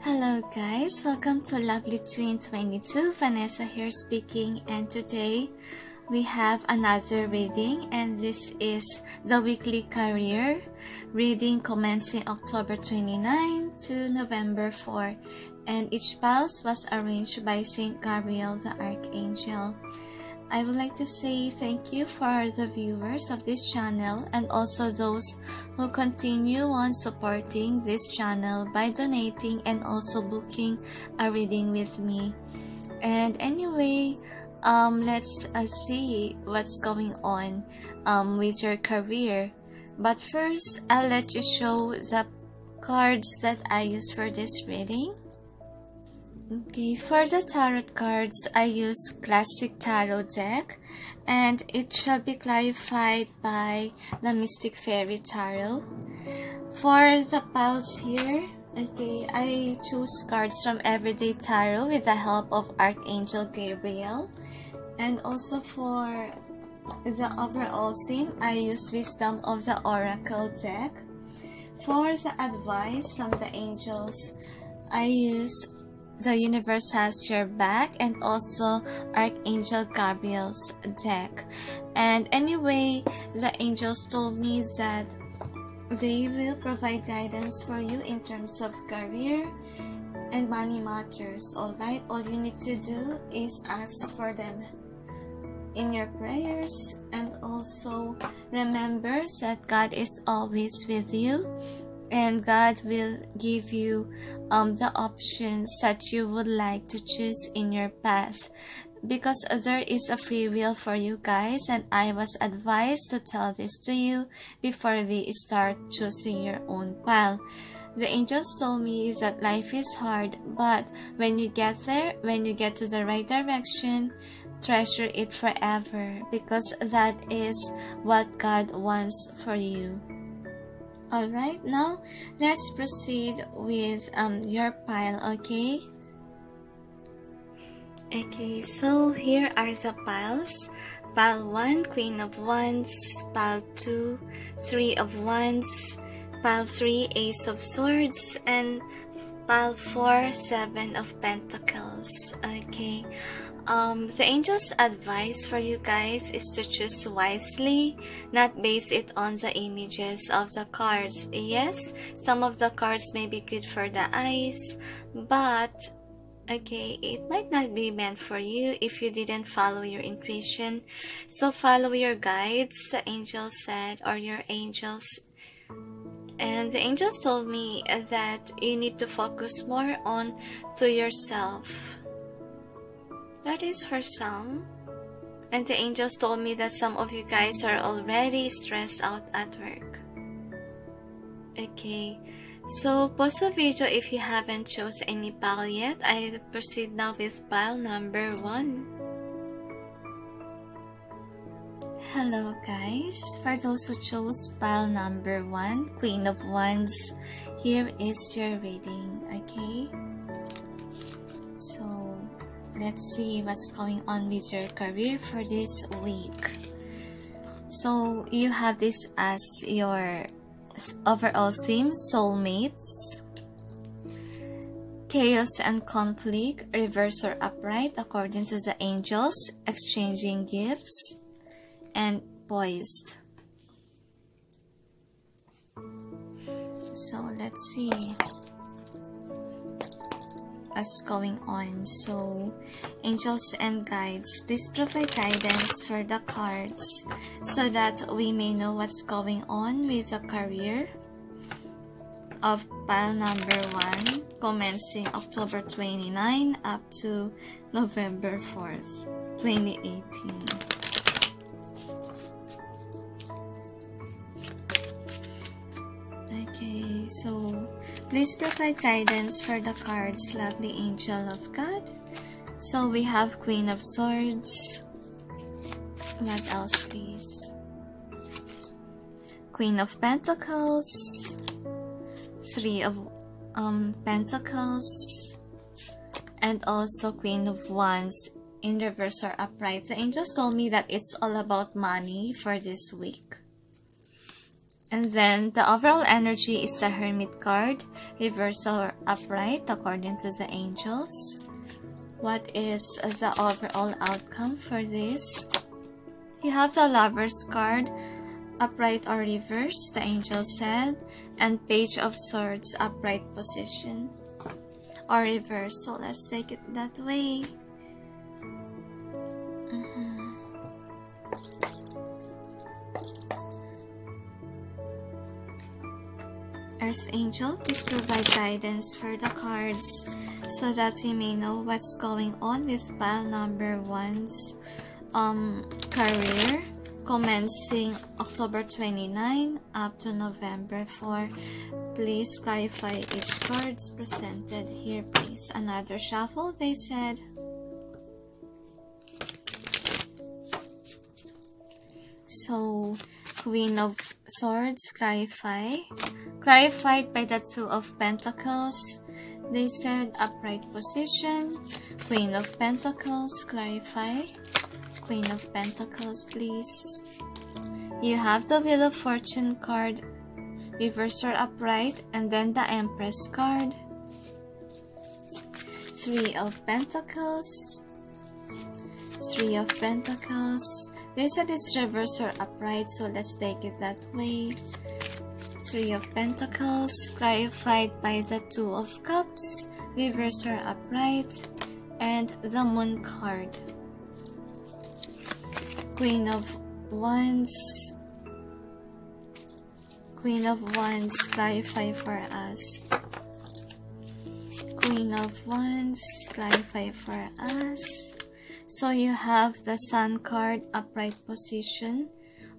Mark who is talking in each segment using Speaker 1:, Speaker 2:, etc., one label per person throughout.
Speaker 1: Hello guys, welcome to Lovely Twin 22. Vanessa here speaking, and today we have another reading, and this is the weekly career reading commencing October 29 to November 4, and each pulse was arranged by Saint Gabriel the Archangel. I would like to say thank you for the viewers of this channel and also those who continue on supporting this channel by donating and also booking a reading with me. And anyway, let's see what's going on with your career. But first, I'll let you show the cards that I use for this reading. Okay, for the tarot cards, I use Classic Tarot deck, and it shall be clarified by the Mystic Fairy Tarot. For the piles here, okay, I choose cards from Everyday Tarot with the help of Archangel Gabriel. And also for the overall theme, I use Wisdom of the Oracle deck. For the advice from the angels, I use The Universe Has Your Back and also Archangel Gabriel's deck. And anyway, the angels told me that they will provide guidance for you in terms of career and money matters. Alright, all you need to do is ask for them in your prayers, and also remember that God is always with you, and God will give you the options that you would like to choose in your path, because there is a free will for you guys, and I was advised to tell this to you before we start choosing your own pile. The angels told me that life is hard, but when you get there, when you get to the right direction, treasure it forever, because that is what God wants for you. Alright, now let's proceed with your pile, okay? Okay, so here are the piles. Pile 1, Queen of Wands. Pile 2, 3 of Wands. Pile 3, Ace of Swords. And Pile 4, 7 of Pentacles. Okay. The angel's advice for you guys is to choose wisely, not base it on the images of the cards. Yes, some of the cards may be good for the eyes, but okay, it might not be meant for you if you didn't follow your intuition. So follow your guides, the angel said, or your angels. And the angels told me that you need to focus more on to yourself. That is for some. And the angels told me that some of you guys are already stressed out at work. Okay, so pause the video if you haven't chose any pile yet. I'll proceed now with pile number 1. Hello guys, for those who chose pile number 1, Queen of Wands, here is your reading, okay? So let's see what's going on with your career for this week. So you have this as your overall theme: soulmates, chaos and conflict, reverse or upright according to the angels, exchanging gifts, and poised. So let's see what's going on. So angels and guides, please provide guidance for the cards so that we may know what's going on with the career of pile number 1 commencing October 29 up to November 4th, 2018. Okay, so please provide guidance for the cards, lovely angel of God. So we have Queen of Swords. What else, please? Queen of Pentacles. 3 of Pentacles. And also Queen of Wands in reverse or upright. The angels told me that it's all about money for this week. And then the overall energy is the Hermit card, reverse or upright according to the angels. What is the overall outcome for this? You have the Lover's card, upright or reverse, the angel said, and Page of Swords, upright position or reverse. So let's take it that way. Earth Angel, please provide guidance for the cards so that we may know what's going on with pile number 1's career, commencing October 29 up to November 4. Please clarify each cards presented here, please. Another shuffle, they said. So, Queen of Swords, clarify. Clarified by the Two of Pentacles. They said upright position. Queen of Pentacles, clarify. Queen of Pentacles, please. You have the Wheel of Fortune card, reverse or upright, and then the Empress card. Three of Pentacles. Three of Pentacles. They said it's reverse or upright, so let's take it that way. Three of Pentacles, clarified by the Two of Cups, reverse or upright, and the Moon card. Queen of Wands. Queen of Wands, clarify for us. Queen of Wands, clarify for us. So you have the Sun card, upright position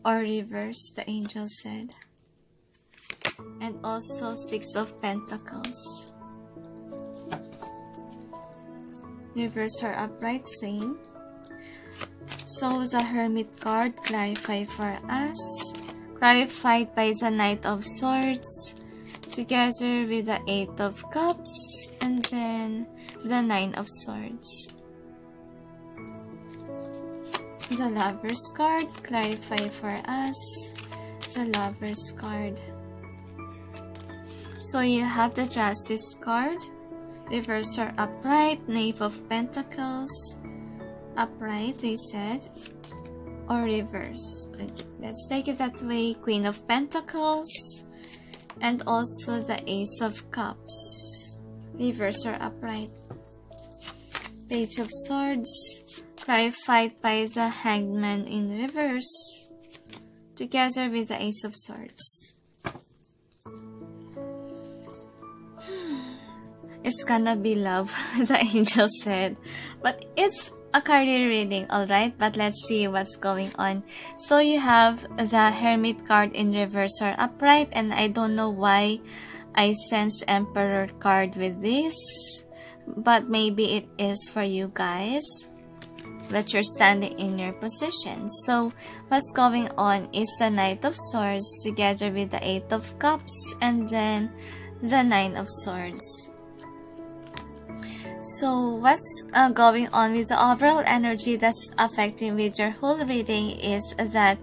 Speaker 1: or reverse, the angel said. And also Six of Pentacles. Reverse or upright, same. So the Hermit card, clarify for us. Clarified by the Knight of Swords, together with the Eight of Cups, and then the Nine of Swords. The Lover's card, clarify for us. The Lover's card. So you have the Justice card, reverse or upright, Knave of Pentacles, upright, they said, or reverse. Okay, let's take it that way. Queen of Pentacles, and also the Ace of Cups, reverse or upright. Page of Swords, clarified by the Hanged Man in reverse, together with the Ace of Swords. It's gonna be love, the angel said. But it's a career reading, alright? But let's see what's going on. So you have the Hermit card in reverse or upright, and I don't know why I sense Emperor card with this, but maybe it is for you guys that you're standing in your position. So what's going on is the Knight of Swords together with the Eight of Cups, and then the Nine of Swords. So what's going on with the overall energy that's affecting with your whole reading is that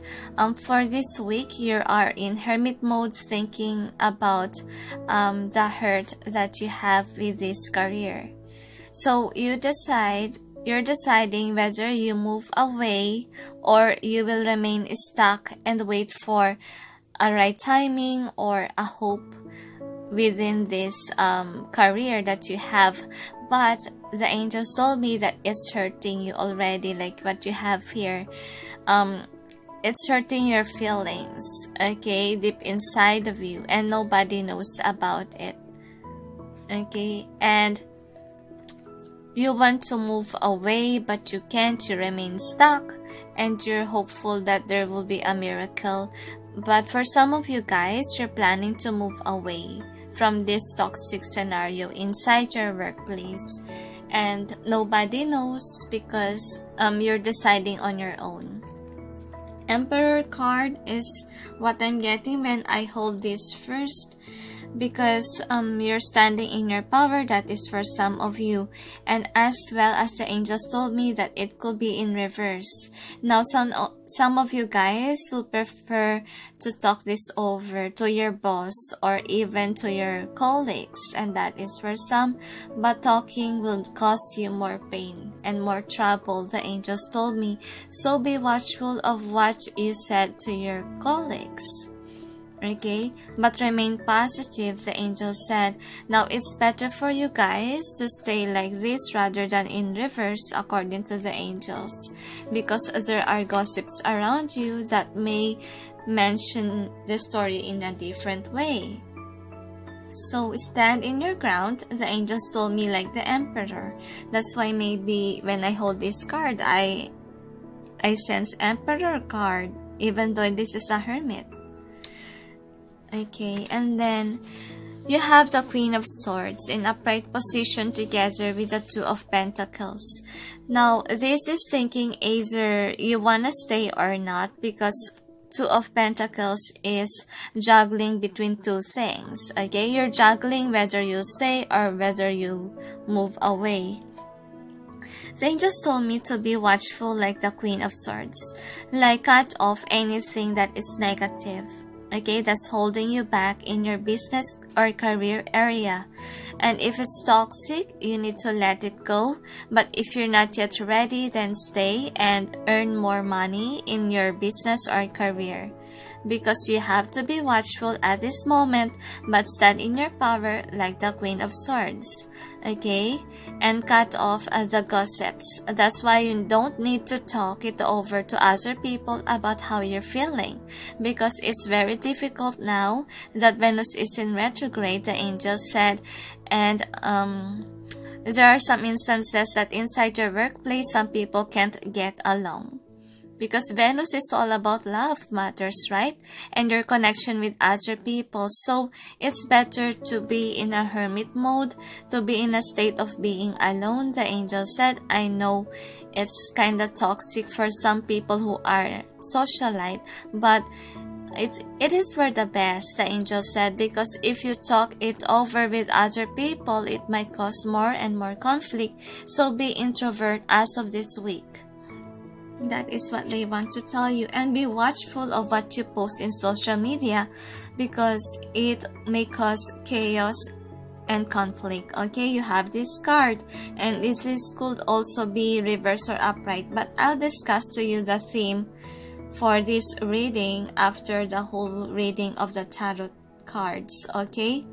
Speaker 1: for this week you are in hermit mode, thinking about the hurt that you have with this career. So you're deciding whether you move away or you will remain stuck and wait for a right timing or a hope within this career that you have. But the angels told me that it's hurting you already, like what you have here. It's hurting your feelings, okay, deep inside of you, and nobody knows about it, okay? And you want to move away, but you can't. You remain stuck, and you're hopeful that there will be a miracle. But for some of you guys, you're planning to move away from this toxic scenario inside your workplace, and nobody knows because you're deciding on your own. Emperor card is what I'm getting when I hold this first. because you're standing in your power. That is for some of you, and as well as the angels told me that it could be in reverse. Now some of you guys will prefer to talk this over to your boss or even to your colleagues, and that is for some, but talking will cause you more pain and more trouble, the angels told me. So be watchful of what you said to your colleagues. Okay, but remain positive, the angel said. Now it's better for you guys to stay like this rather than in reverse, according to the angels, because there are gossips around you that may mention the story in a different way. So stand in your ground, the angels told me, like the emperor. That's why maybe when I hold this card, I sense emperor card, even though this is a hermit. Okay, and then you have the Queen of Swords in upright position together with the Two of Pentacles. Now, this is thinking either you want to stay or not, because Two of Pentacles is juggling between two things. Okay, you're juggling whether you stay or whether you move away. The angels told me to be watchful like the Queen of Swords, like cut off anything that is negative. Okay, that's holding you back in your business or career area. And if it's toxic, you need to let it go. But if you're not yet ready, then stay and earn more money in your business or career. Because you have to be watchful at this moment, but stand in your power like the Queen of Swords. Okay, and cut off the gossips. That's why you don't need to talk it over to other people about how you're feeling, because it's very difficult now that Venus is in retrograde, the angel said. And there are some instances that inside your workplace some people can't get along, because Venus is all about love matters, right? And your connection with other people. So it's better to be in a hermit mode, to be in a state of being alone, the angel said. I know it's kind of toxic for some people who are socialite, but it is for the best, the angel said, because if you talk it over with other people, it might cause more and more conflict. So be introvert as of this week. That is what they want to tell you. And be watchful of what you post in social media, because it may cause chaos and conflict. Okay, you have this card, and this could also be reverse or upright, but I'll discuss to you the theme for this reading after the whole reading of the tarot cards. Okay,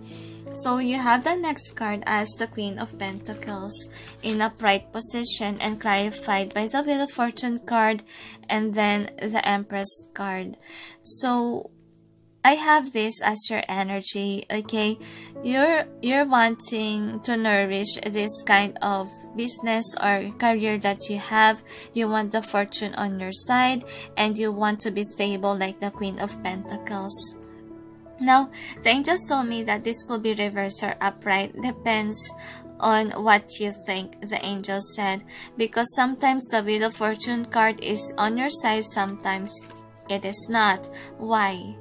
Speaker 1: so you have the next card as the Queen of Pentacles in upright position and clarified by the Wheel of Fortune card, and then the Empress card. So I have this as your energy. Okay, you're wanting to nourish this kind of business or career that you have. You want the fortune on your side, and you want to be stable like the Queen of Pentacles. Now, the angels told me that this could be reverse or upright. Depends on what you think, the angel said, because sometimes the Wheel of Fortune card is on your side, sometimes it is not. Why?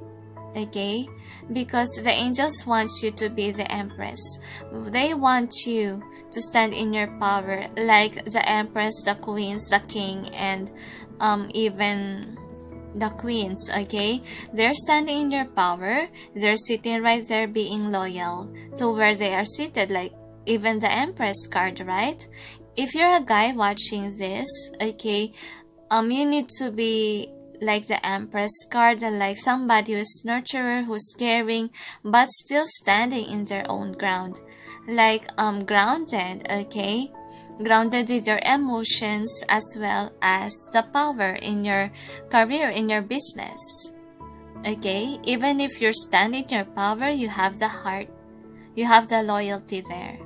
Speaker 1: Okay, because the angels want you to be the Empress. They want you to stand in your power like the Empress, the Queens, the King, and even the Queens. Okay, they're standing in your power. They're sitting right there being loyal to where they are seated, like even the Empress card, right? If you're a guy watching this, okay, you need to be like the Empress card, like somebody who's nurturer, who's caring, but still standing in their own ground, like grounded. Okay, grounded with your emotions as well as the power in your career, in your business. Okay, even if you're standing in your power, you have the heart, you have the loyalty there,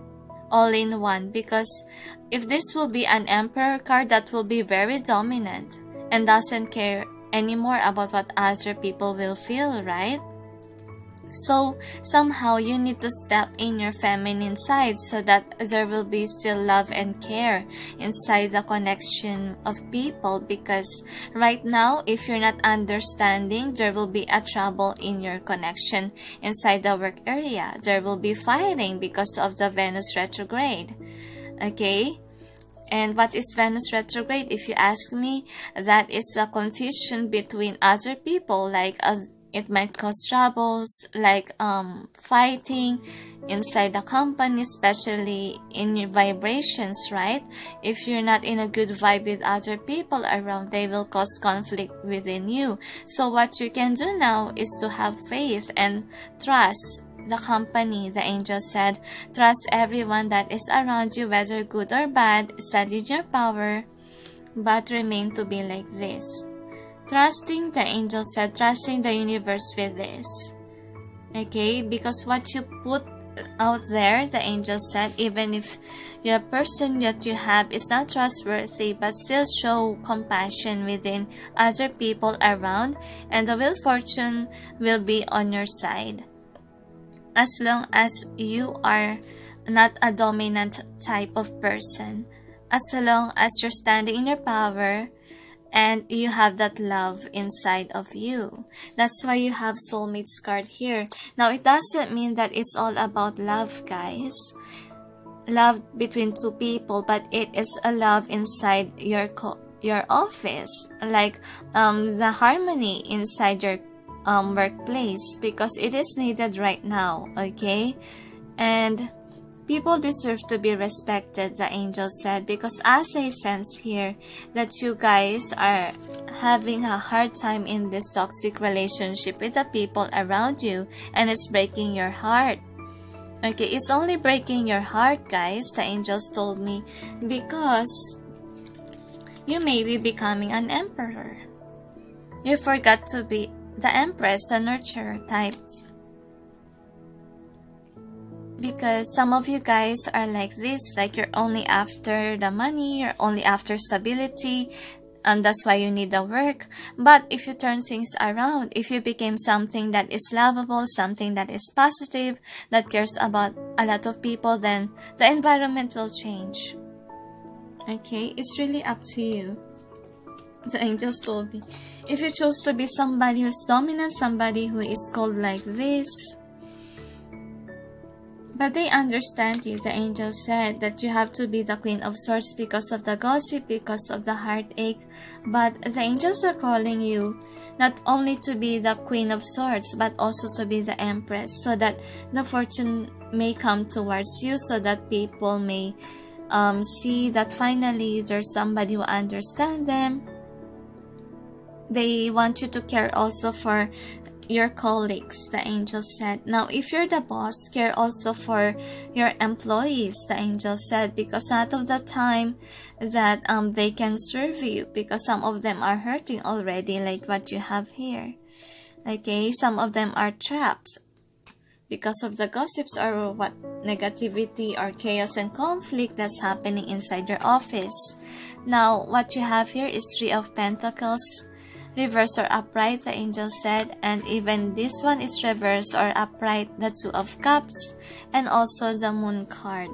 Speaker 1: all in one. Because if this will be an Emperor card, that will be very dominant and doesn't care anymore about what other people will feel, right? So somehow you need to step in your feminine side so that there will be still love and care inside the connection of people, because right now if you're not understanding, there will be a trouble in your connection inside the work area. There will be fighting because of the Venus retrograde. Okay? And what is Venus retrograde? If you ask me, that is a confusion between other people, like it might cause troubles like fighting inside the company, especially in your vibrations, right? If you're not in a good vibe with other people around, they will cause conflict within you. So what you can do now is to have faith and trust the company. The angel said, trust everyone that is around you, whether good or bad. Stand in your power, but remain to be like this. Trusting, the angel said, trusting the universe with this. Okay, because what you put out there, the angel said, even if your person that you have is not trustworthy, but still show compassion within other people around, and the wheel fortune will be on your side. As long as you are not a dominant type of person, as long as you're standing in your power, and you have that love inside of you. That's why you have soulmates card here. Now, it doesn't mean that it's all about love, guys. Love between two people, but it is a love inside your office, like the harmony inside your workplace, because it is needed right now. Okay, and people deserve to be respected, the angel said, because as I sense here that you guys are having a hard time in this toxic relationship with the people around you, and it's breaking your heart. Okay, it's only breaking your heart, guys, the angels told me, because you may be becoming an emperor. You forgot to be the empress, the nurturer type. Because some of you guys are like this, like you're only after the money, you're only after stability, and that's why you need the work. But if you turn things around, if you became something that is lovable, something that is positive, that cares about a lot of people, then the environment will change. Okay, it's really up to you. The angels told me, if you chose to be somebody who's dominant, somebody who is cold like this, but they understand you. The angel said that you have to be the Queen of Swords because of the gossip, because of the heartache. But the angels are calling you not only to be the Queen of Swords, but also to be the Empress, so that the fortune may come towards you, so that people may see that finally there's somebody who understands them. They want you to care also for your colleagues, the angel said. Now, if you're the boss, care also for your employees, the angel said, because not of the time that they can serve you, because some of them are hurting already, like what you have here. Okay, some of them are trapped because of the gossips or what negativity or chaos and conflict that's happening inside your office. Now, what you have here is Three of Pentacles, reverse or upright, the angel said, and even this one is reverse or upright, the Two of Cups, and also the Moon card.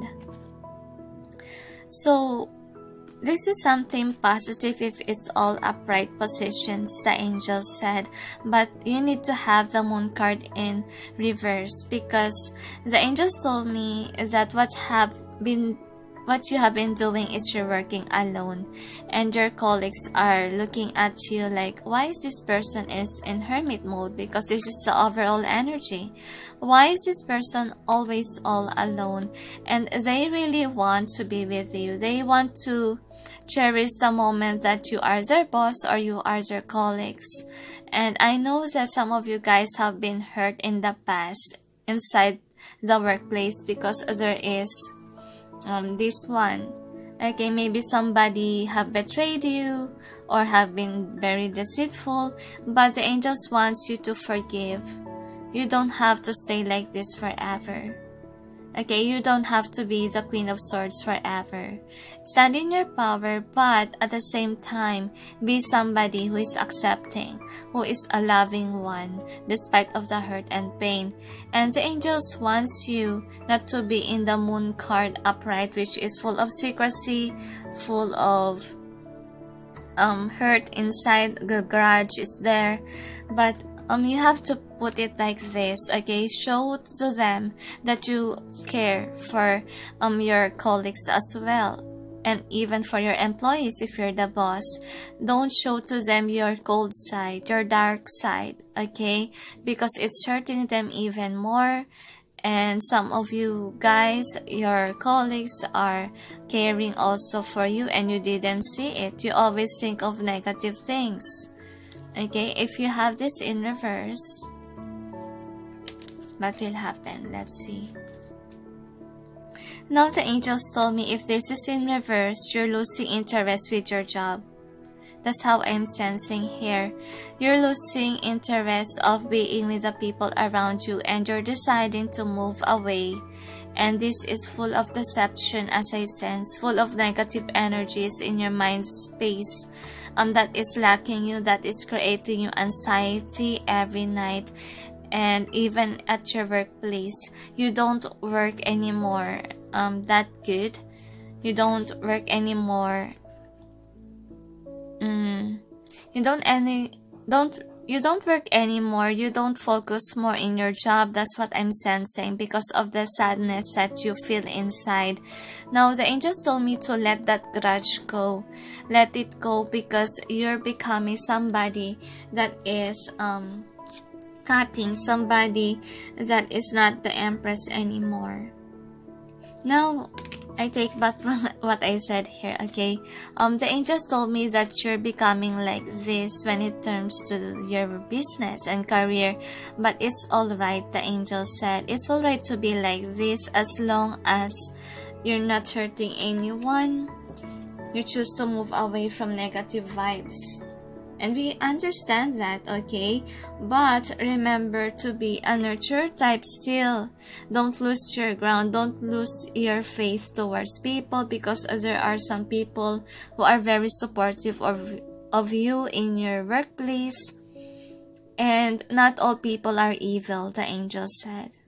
Speaker 1: So this is something positive if it's all upright positions, the angel said, but you need to have the Moon card in reverse, because the angels told me that what you have been doing is you're working alone, and your colleagues are looking at you like, why is this person is in hermit mode? Because this is the overall energy. Why is this person always all alone? And they really want to be with you. They want to cherish the moment that you are their boss or you are their colleagues. And I know that some of you guys have been hurt in the past inside the workplace, because there is this one. Okay, maybe somebody have betrayed you or have been very deceitful, but the angels wants you to forgive. You don't have to stay like this forever. Okay, you don't have to be the Queen of Swords forever. Stand in your power, but at the same time, be somebody who is accepting, who is a loving one, despite of the hurt and pain. And the angels wants you not to be in the Moon card upright, which is full of secrecy, full of hurt inside, the grudge is there. But you have to put it like this, okay? Show to them that you care for your colleagues as well, and even for your employees if you're the boss. Don't show to them your cold side, your dark side, okay? Because it's hurting them even more. And some of you guys, your colleagues are caring also for you and you didn't see it. You always think of negative things. Okay, if you have this in reverse, what will happen? Let's see. Now the angels told me if this is in reverse, you're losing interest with your job. That's how I'm sensing here. You're losing interest of being with the people around you and you're deciding to move away. And this is full of deception, as I sense, full of negative energies in your mind space. That is lacking you, that is creating you anxiety every night. And even at your workplace, you don't work anymore that good. You don't work anymore. You don't work anymore. You don't focus more in your job. That's what I'm sensing because of the sadness that you feel inside. Now the angels told me to let that grudge go. Let it go because you're becoming somebody that is cutting, somebody that is not the empress anymore. Now I take back what I said here, okay? The angels told me that you're becoming like this when it comes to your business and career. But it's alright, the angels said. It's alright to be like this as long as you're not hurting anyone. You choose to move away from negative vibes. And we understand that, okay? But remember to be a nurture type still. Don't lose your ground. Don't lose your faith towards people because there are some people who are very supportive of you in your workplace. And not all people are evil, the angel said.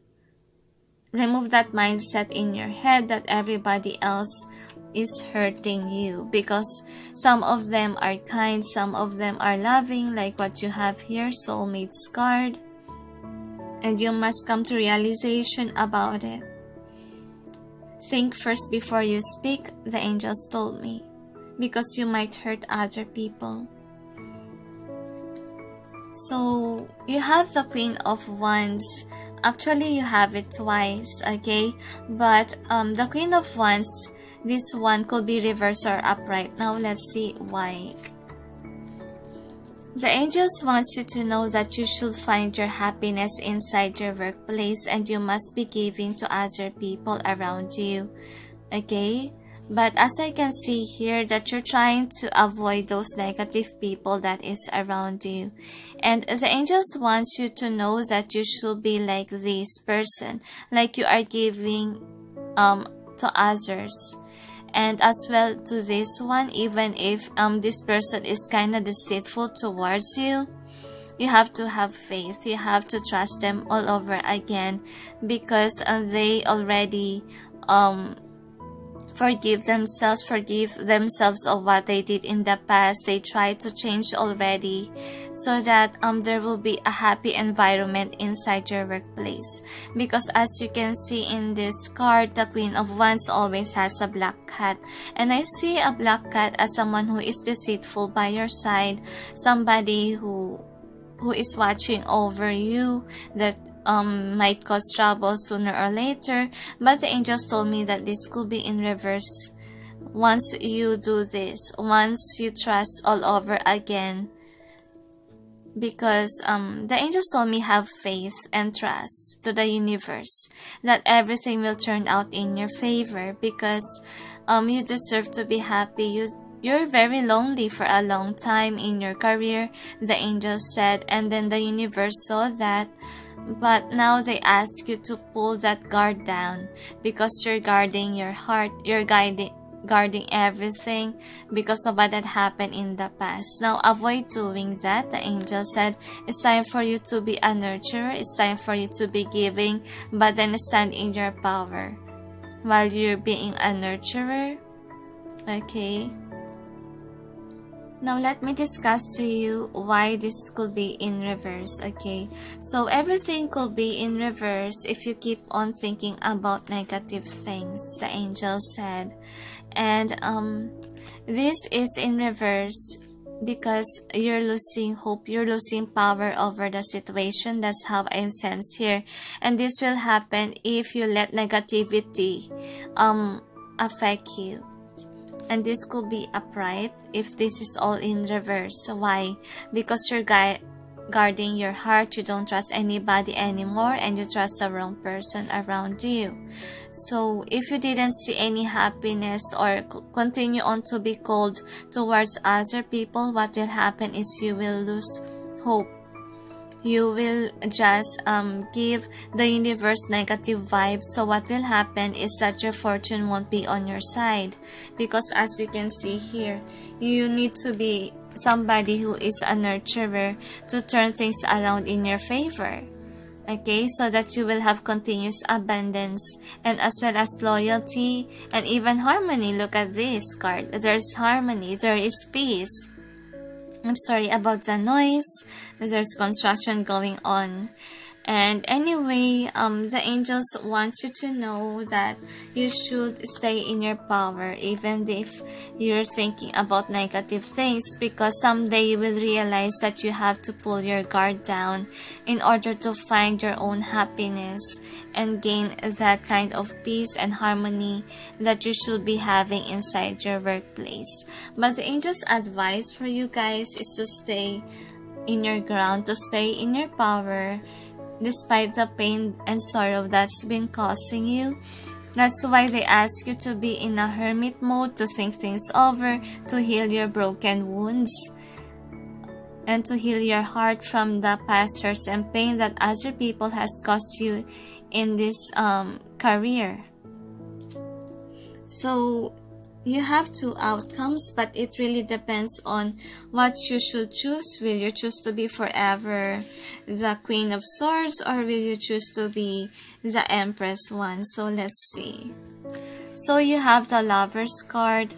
Speaker 1: Remove that mindset in your head that everybody else is hurting you, because some of them are kind, some of them are loving, like what you have here, soulmate's card, and you must come to realization about it. Think first before you speak, the angels told me, because you might hurt other people. So you have the Queen of Wands. Actually you have it twice, okay? But the Queen of Wands, this one could be reversed or upright. Now let's see why. The angels want you to know that you should find your happiness inside your workplace and you must be giving to other people around you. Okay? But as I can see here that you're trying to avoid those negative people that is around you. And the angels want you to know that you should be like this person. Like you are giving to others. And as well to this one, even if this person is kind of deceitful towards you, you have to have faith. You have to trust them all over again, because they already forgive themselves of what they did in the past. They try to change already, so that there will be a happy environment inside your workplace. Because as you can see in this card, the Queen of Wands always has a black cat, and I see a black cat as someone who is deceitful by your side, somebody who is watching over you, that might cause trouble sooner or later. But the angels told me that this could be in reverse once you do this, once you trust all over again. Because the angels told me have faith and trust to the universe that everything will turn out in your favor, because you deserve to be happy. You're very lonely for a long time in your career, the angels said, and then the universe saw that But now they ask you to pull that guard down because you're guarding your heart, you're guarding everything because of what had happened in the past. Now avoid doing that. The angel said it's time for you to be a nurturer, it's time for you to be giving, but then stand in your power while you're being a nurturer. Okay, now let me discuss to you why this could be in reverse. Okay, so everything could be in reverse if you keep on thinking about negative things, the angel said. And this is in reverse because you're losing hope, you're losing power over the situation. That's how I'm sensed here. And this will happen if you let negativity affect you. And this could be upright if this is all in reverse. Why? Because you're guarding your heart, you don't trust anybody anymore, and you trust the wrong person around you. So if you didn't see any happiness or continue on to be cold towards other people, what will happen is you will lose hope. You will just give the universe negative vibes. So what will happen is that your fortune won't be on your side, because as you can see here, you need to be somebody who is a nurturer to turn things around in your favor. Okay, so that you will have continuous abundance and as well as loyalty and even harmony. Look at this card. There's harmony, there is peace. I'm sorry about the noise. There's construction going on. And anyway, the angels want you to know that you should stay in your power even if you're thinking about negative things, because someday you will realize that you have to pull your guard down in order to find your own happiness and gain that kind of peace and harmony that you should be having inside your workplace. But the angels' advice for you guys is to stay in your ground, to stay in your power, despite the pain and sorrow that's been causing you. That's why they ask you to be in a hermit mode, to think things over, to heal your broken wounds, and to heal your heart from the past hurts and pain that other people has caused you in this career. So you have two outcomes, but it really depends on what you should choose. Will you choose to be forever the Queen of Swords, or will you choose to be the Empress one? So let's see. So you have the Lover's card,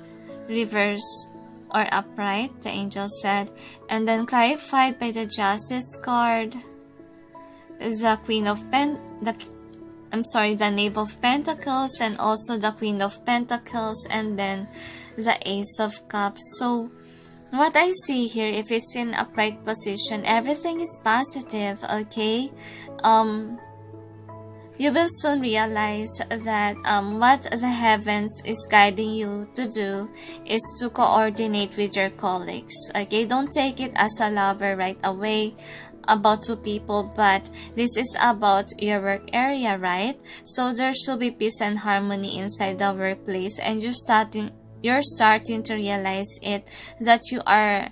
Speaker 1: reverse or upright, the angel said, and then clarified by the Justice card, the the Knave of Pentacles, and also the Queen of Pentacles, and then the Ace of Cups. So what I see here, if it's in upright position, everything is positive. Okay, you will soon realize that what the heavens is guiding you to do is to coordinate with your colleagues. Okay, don't take it as a lover right away about two people, but this is about your work area, right? So there should be peace and harmony inside the workplace, and you're starting to realize it, that you are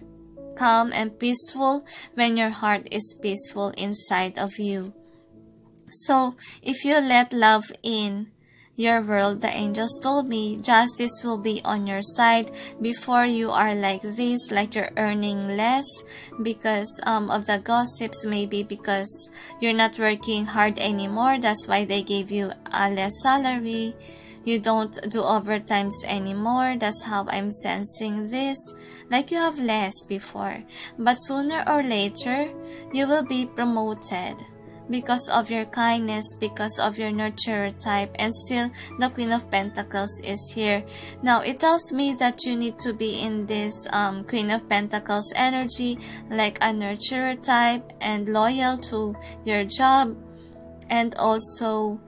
Speaker 1: calm and peaceful when your heart is peaceful inside of you. So if you let love in your world, the angels told me, justice will be on your side. Before, you are like this, like you're earning less because of the gossips, maybe because you're not working hard anymore. That's why they gave you a less salary. You don't do overtimes anymore. That's how I'm sensing this. Like you have less before. But sooner or later, you will be promoted because of your kindness, because of your nurturer type, and still the Queen of Pentacles is here. Now it tells me that you need to be in this Queen of Pentacles energy, like a nurturer type and loyal to your job, and also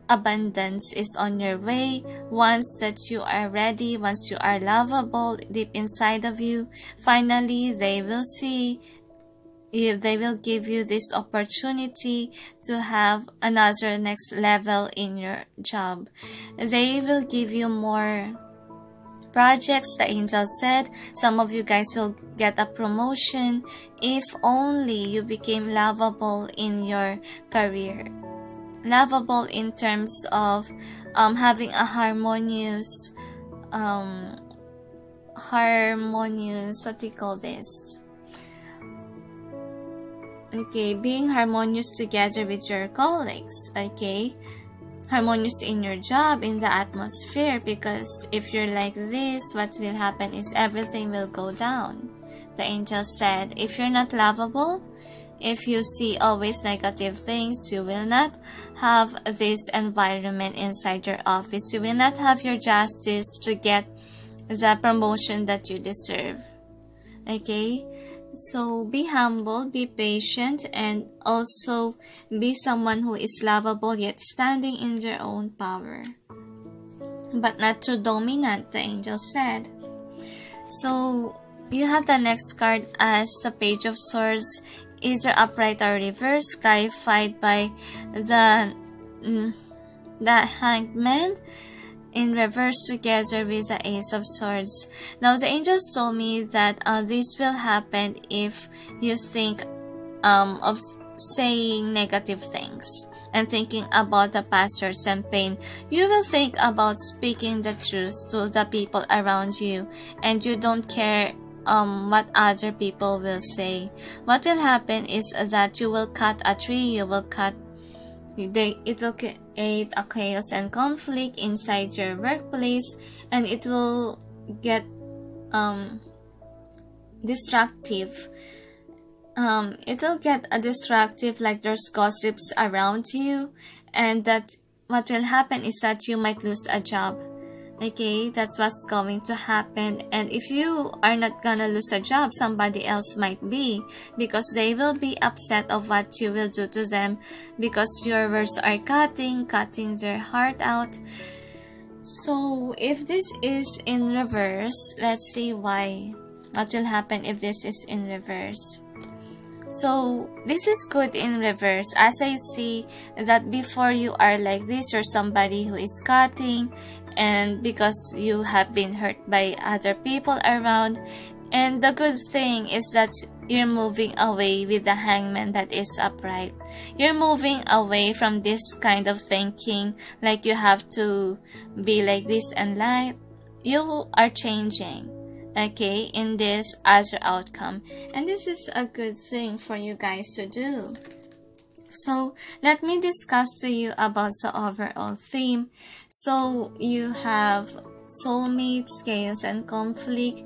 Speaker 1: abundance is on your way. Once that you are ready, once you are lovable deep inside of you, finally they will see, they will give you this opportunity to have another next level in your job. They will give you more projects, the angel said. Some of you guys will get a promotion if only you became lovable in your career. Lovable in terms of having a harmonious, what do you call this? Okay, being harmonious together with your colleagues, okay? Harmonious in your job, in the atmosphere, because if you're like this, what will happen is everything will go down. The angel said, if you're not lovable, if you see always negative things, you will not have this environment inside your office. You will not have your justice to get the promotion that you deserve. Okay? So be humble, be patient, and also be someone who is lovable yet standing in their own power. But not too dominant, the angel said. So you have the next card as the Page of Swords, either upright or reverse, clarified by the Hanged Man in reverse together with the Ace of Swords. Now the angels told me that this will happen if you think of saying negative things and thinking about the past hurts and pain. You will think about speaking the truth to the people around you, and you don't care what other people will say. What will happen is that you will cut a tree, it will create a chaos and conflict inside your workplace, and it will get destructive. It will get destructive, like there's gossips around you, and that what will happen is that you might lose a job. Okay, that's what's going to happen. And if you are not gonna lose a job, somebody else might be, because they will be upset of what you will do to them, because your words are cutting their heart out. So if this is in reverse, let's see what will happen if this is in reverse. So this is good in reverse, as I see that before you are like this, you're somebody who is cutting, and because you have been hurt by other people around. And the good thing is that you're moving away with the Hangman that is upright. You're moving away from this kind of thinking, like you have to be like this and like. You are changing, okay, in this other outcome. And this is a good thing for you guys to do. So let me discuss to you about the overall theme. So you have soulmates, chaos and conflict,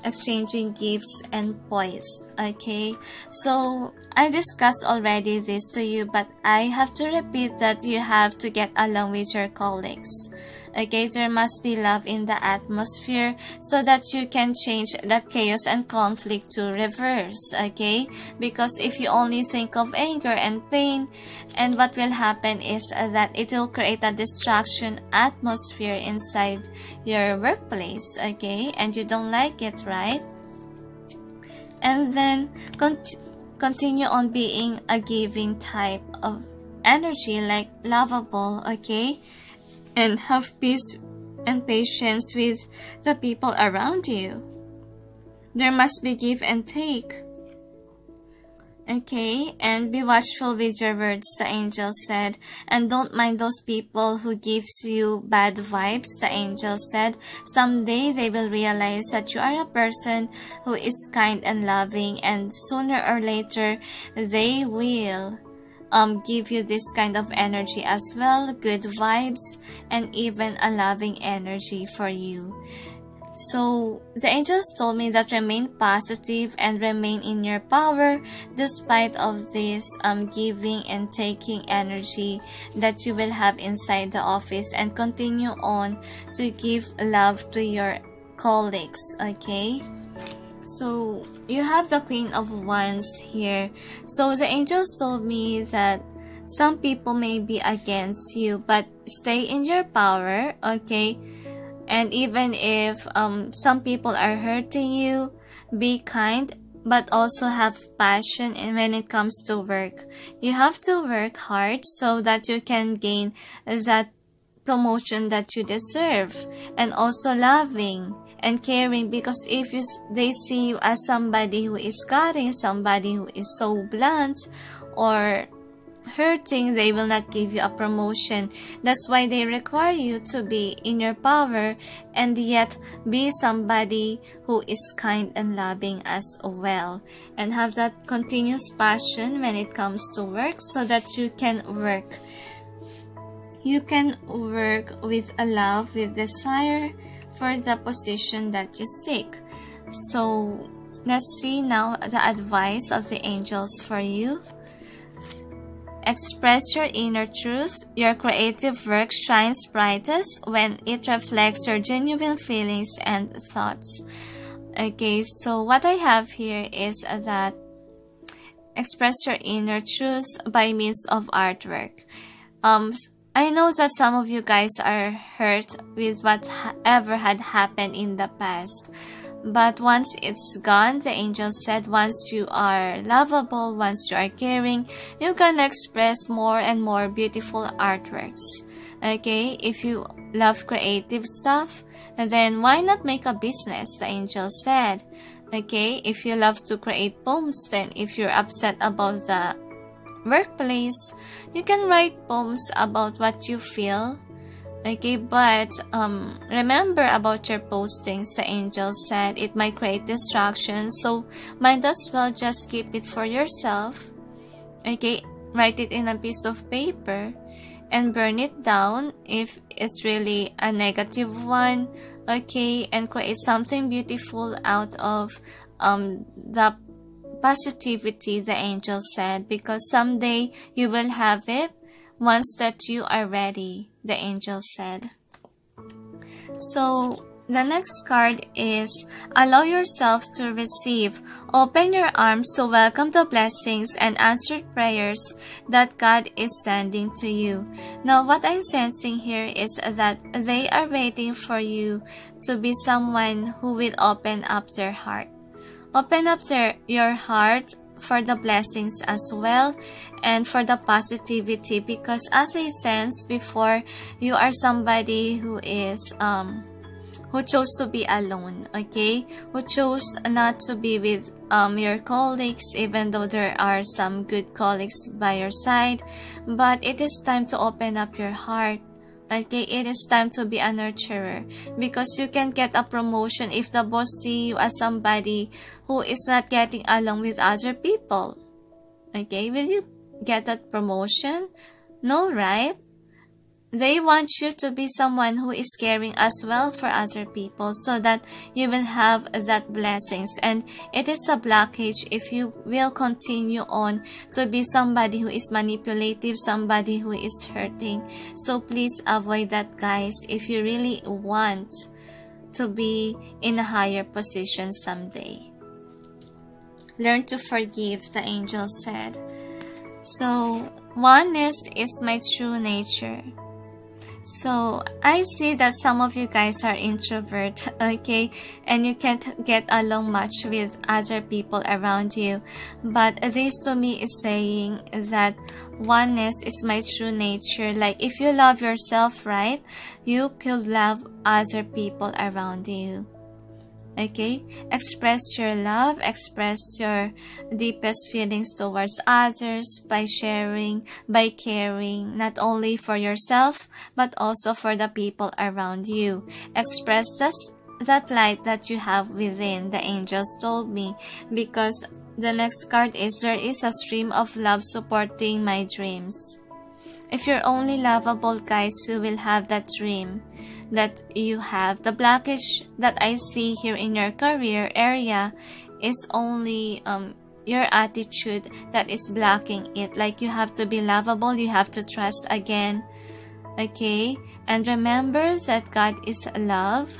Speaker 1: exchanging gifts, and poised. Okay, so I discussed already this to you, but I have to repeat that you have to get along with your colleagues. Okay, there must be love in the atmosphere so that you can change the chaos and conflict to reverse. Okay, because if you only think of anger and pain, and what will happen is that it will create a distraction atmosphere inside your workplace. Okay, and you don't like it, right? And then continue on being a giving type of energy, like lovable. Okay, and have peace and patience with the people around you. There must be give and take. Okay, and be watchful with your words, the angel said, and don't mind those people who gives you bad vibes, the angel said. Someday they will realize that you are a person who is kind and loving, and sooner or later they will give you this kind of energy as well, good vibes, and even a loving energy for you. So the angels told me that remain positive and remain in your power despite of this giving and taking energy that you will have inside the office, and continue on to give love to your colleagues. Okay, so you have the Queen of Wands here. So the angels told me that some people may be against you, but stay in your power. Okay, and even if some people are hurting you, be kind, but also have passion. And when it comes to work, you have to work hard so that you can gain that promotion that you deserve, and also loving and caring, because if they see you as somebody who is cutting, somebody who is so blunt or hurting, they will not give you a promotion. That's why they require you to be in your power and yet be somebody who is kind and loving as well, and have that continuous passion when it comes to work, so that you can work with a love, with desire for the position that you seek. So let's see now the advice of the angels for you. Express your inner truth. Your creative work shines brightest when it reflects your genuine feelings and thoughts. Okay, so what I have here is that express your inner truth by means of artwork. I know that some of you guys are hurt with whatever had happened in the past. But once it's gone, the angel said, once you are lovable, once you are caring, you can express more and more beautiful artworks. Okay, if you love creative stuff, then why not make a business, the angel said. Okay, if you love to create poems, then if you're upset about the workplace, you can write poems about what you feel. Okay, but remember about your postings, the angel said. It might create distraction, so might as well just keep it for yourself. Okay, write it in a piece of paper and burn it down if it's really a negative one. Okay, and create something beautiful out of the positivity, the angel said, because someday you will have it once that you are ready, the angel said. So the next card is allow yourself to receive. Open your arms to welcome the blessings and answered prayers that God is sending to you. Now what I'm sensing here is that they are waiting for you to be someone who will open up their heart. Open up your heart for the blessings as well and for the positivity, because as I sensed before, you are somebody who is who chose to be alone, okay, who chose not to be with your colleagues, even though there are some good colleagues by your side. But it is time to open up your heart. Okay, it is time to be a nurturer, because you can get a promotion if the boss see you as somebody who is not getting along with other people. Okay, will you get that promotion? No, right? They want you to be someone who is caring as well for other people, so that you will have that blessings. And it is a blockage if you will continue on to be somebody who is manipulative, somebody who is hurting. So please avoid that, guys, if you really want to be in a higher position someday. Learn to forgive, the angel said. So oneness is my true nature. So I see that some of you guys are introvert, okay, and you can't get along much with other people around you. But this to me is saying that oneness is my true nature. Like if you love yourself, right, you could love other people around you. Okay, express your love, express your deepest feelings towards others by sharing, by caring, not only for yourself, but also for the people around you. Express that light that you have within, the angels told me, because the next card is there is a stream of love supporting my dreams. If you're only lovable, guys, you will have that dream that you have. The blockage that I see here in your career area is only your attitude that is blocking it. Like you have to be lovable, you have to trust again, okay? And remember that God is love,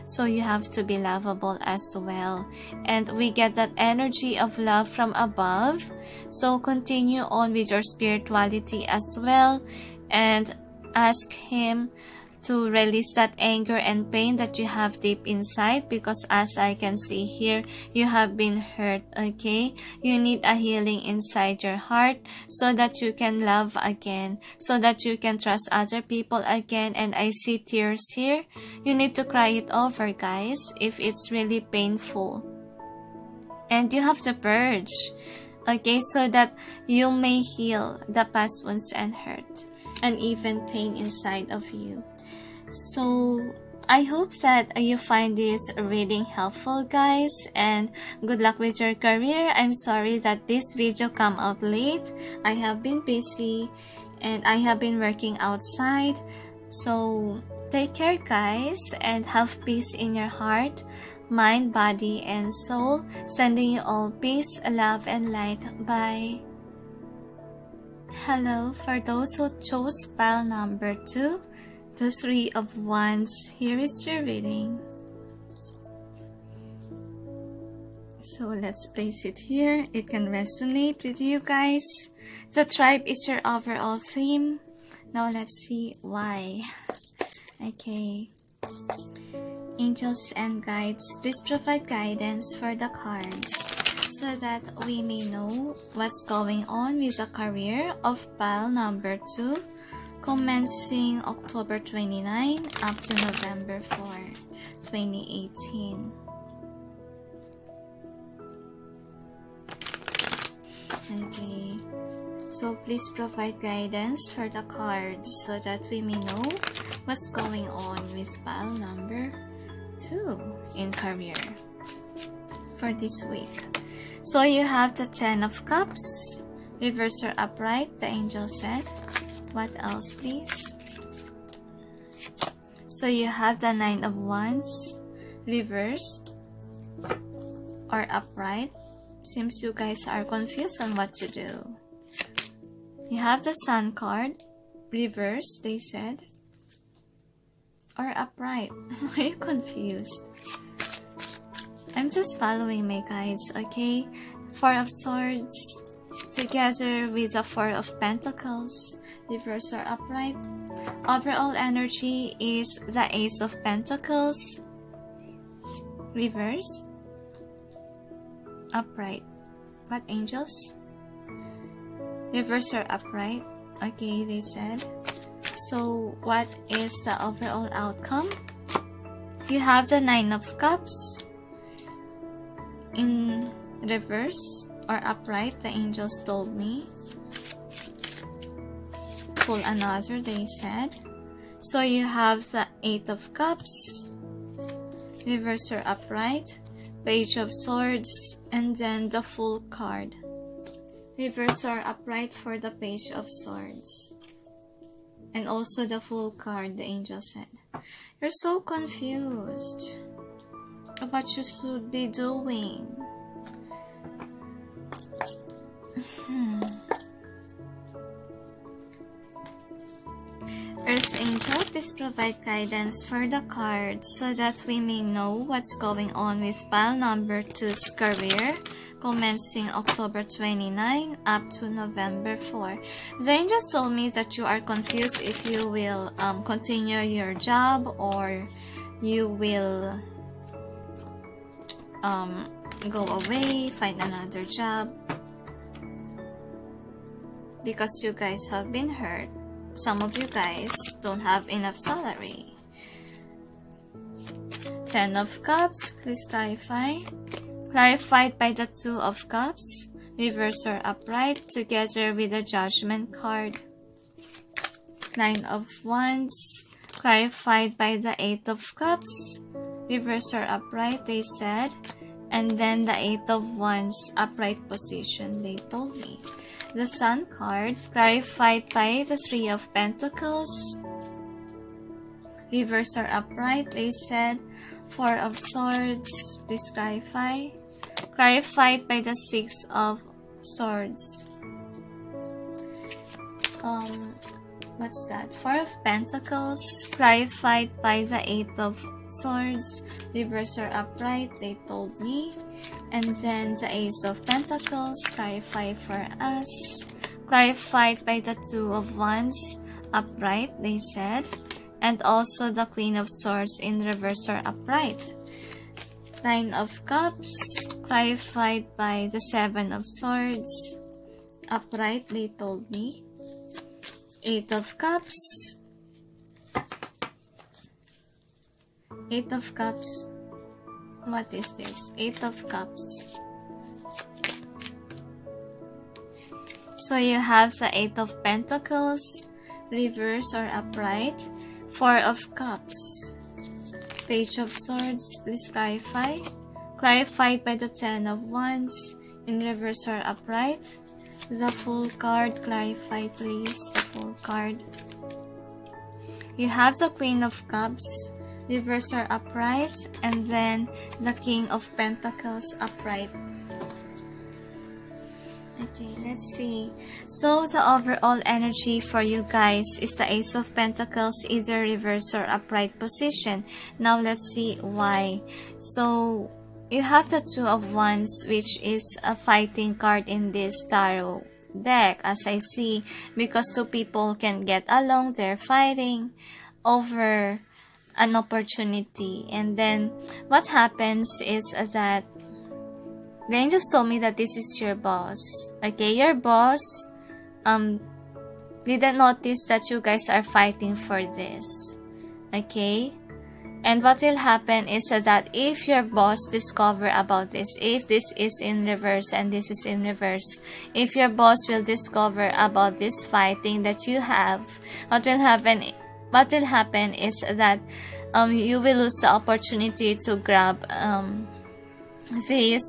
Speaker 1: so you have to be lovable as well. And we get that energy of love from above, so continue on with your spirituality as well and ask Him to release that anger and pain that you have deep inside, because as I can see here, you have been hurt, okay? You need a healing inside your heart so that you can love again, so that you can trust other people again. And I see tears here. You need to cry it over, guys, if it's really painful. And you have to purge, okay, so that you may heal the past wounds and hurt and even pain inside of you. So I hope that you find this reading helpful, guys, and good luck with your career. I'm sorry that this video come out late. I have been busy and I have been working outside. So take care, guys, and have peace in your heart, mind, body, and soul. Sending you all peace, love, and light. Bye. Hello, for those who chose pile number 2, the 3 of Wands, here is your reading. So let's place it here. It can resonate with you guys. The tribe is your overall theme. Now let's see why. Okay. Angels and guides, please provide guidance for the cards so that we may know what's going on with the career of pile number 2, commencing October 29 up to November 4, 2018. Okay, so please provide guidance for the cards so that we may know what's going on with pile number 2 in career for this week. So you have the 10 of Cups, reverse or upright, the angel said. What else, please? So you have the 9 of Wands, reversed or upright. Seems you guys are confused on what to do. You have the Sun card, reversed, they said, or upright. Are you confused? I'm just following my guides, okay? 4 of Swords together with the 4 of Pentacles, reverse or upright. Overall energy is the Ace of Pentacles, reverse, upright. What, angels? Reverse or upright, okay, they said. So what is the overall outcome? You have the 9 of Cups in reverse or upright, the angels told me. Pull another, they said. So you have the 8 of Cups, reverse or upright, Page of Swords, and then the Fool card. Reverse or upright for the Page of Swords. And also the Fool card, the angel said. You're so confused of what you should be doing. Earth angel, please provide guidance for the cards so that we may know what's going on with pile number 2's career, commencing October 29 up to November 4. The angels told me that you are confused if you will continue your job or you will go away, find another job, because you guys have been hurt. Some of you guys don't have enough salary. 10 of Cups, please clarify. Clarified by the 2 of Cups, reverse or upright, together with the Judgment card. 9 of Wands, clarified by the 8 of Cups, reverse or upright, they said. And then the 8 of Wands, upright position, they told me. The Sun card, clarified by the 3 of Pentacles, reverse or upright, they said. 4 of Swords, please clarify. Clarified by the 6 of Swords. What's that? 4 of Pentacles, clarified by the 8 of Swords, reverse or upright, they told me. And then the Ace of Pentacles, clarify for us. Clarified by the 2 of Wands, upright, they said. and also the Queen of Swords in reverse or upright. Nine of Cups, clarified by the Seven of Swords, upright, they told me. Eight of Cups, Eight of Cups, what is this? Eight of Cups. So you have the Eight of Pentacles, reverse or upright. Four of Cups, Page of Swords, please clarify. Clarified by the Ten of Wands, in reverse or upright. The Fool card, clarify please, the Fool card. You have the Queen of Cups, reverse or upright, and then the King of Pentacles, upright. Okay, let's see. So the overall energy for you guys is the Ace of Pentacles, either reverse or upright position. Now let's see why. So you have the Two of Wands, which is a fighting card in this tarot deck, as I see, because two people can get along, they're fighting over an opportunity. And then what happens is that the angels told me that this is your boss. Okay, your boss didn't notice that you guys are fighting for this. Okay, and what will happen is that if your boss discover about this, if this is in reverse and this is in reverse, if your boss will discover about this fighting that you have, what will happen is that you will lose the opportunity to grab this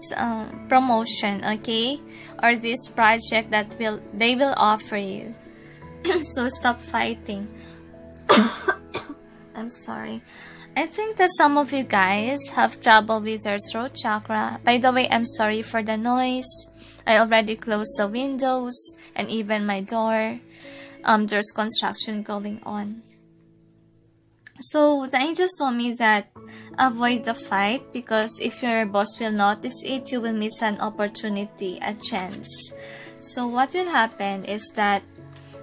Speaker 1: promotion, okay, or this project that they will offer you. So stop fighting. I'm sorry. I think that some of you guys have trouble with your throat chakra. By the way, I'm sorry for the noise. I already closed the windows and even my door. There's construction going on. So the angels told me that avoid the fight, because if your boss will notice it, you will miss an opportunity, a chance. So what will happen is that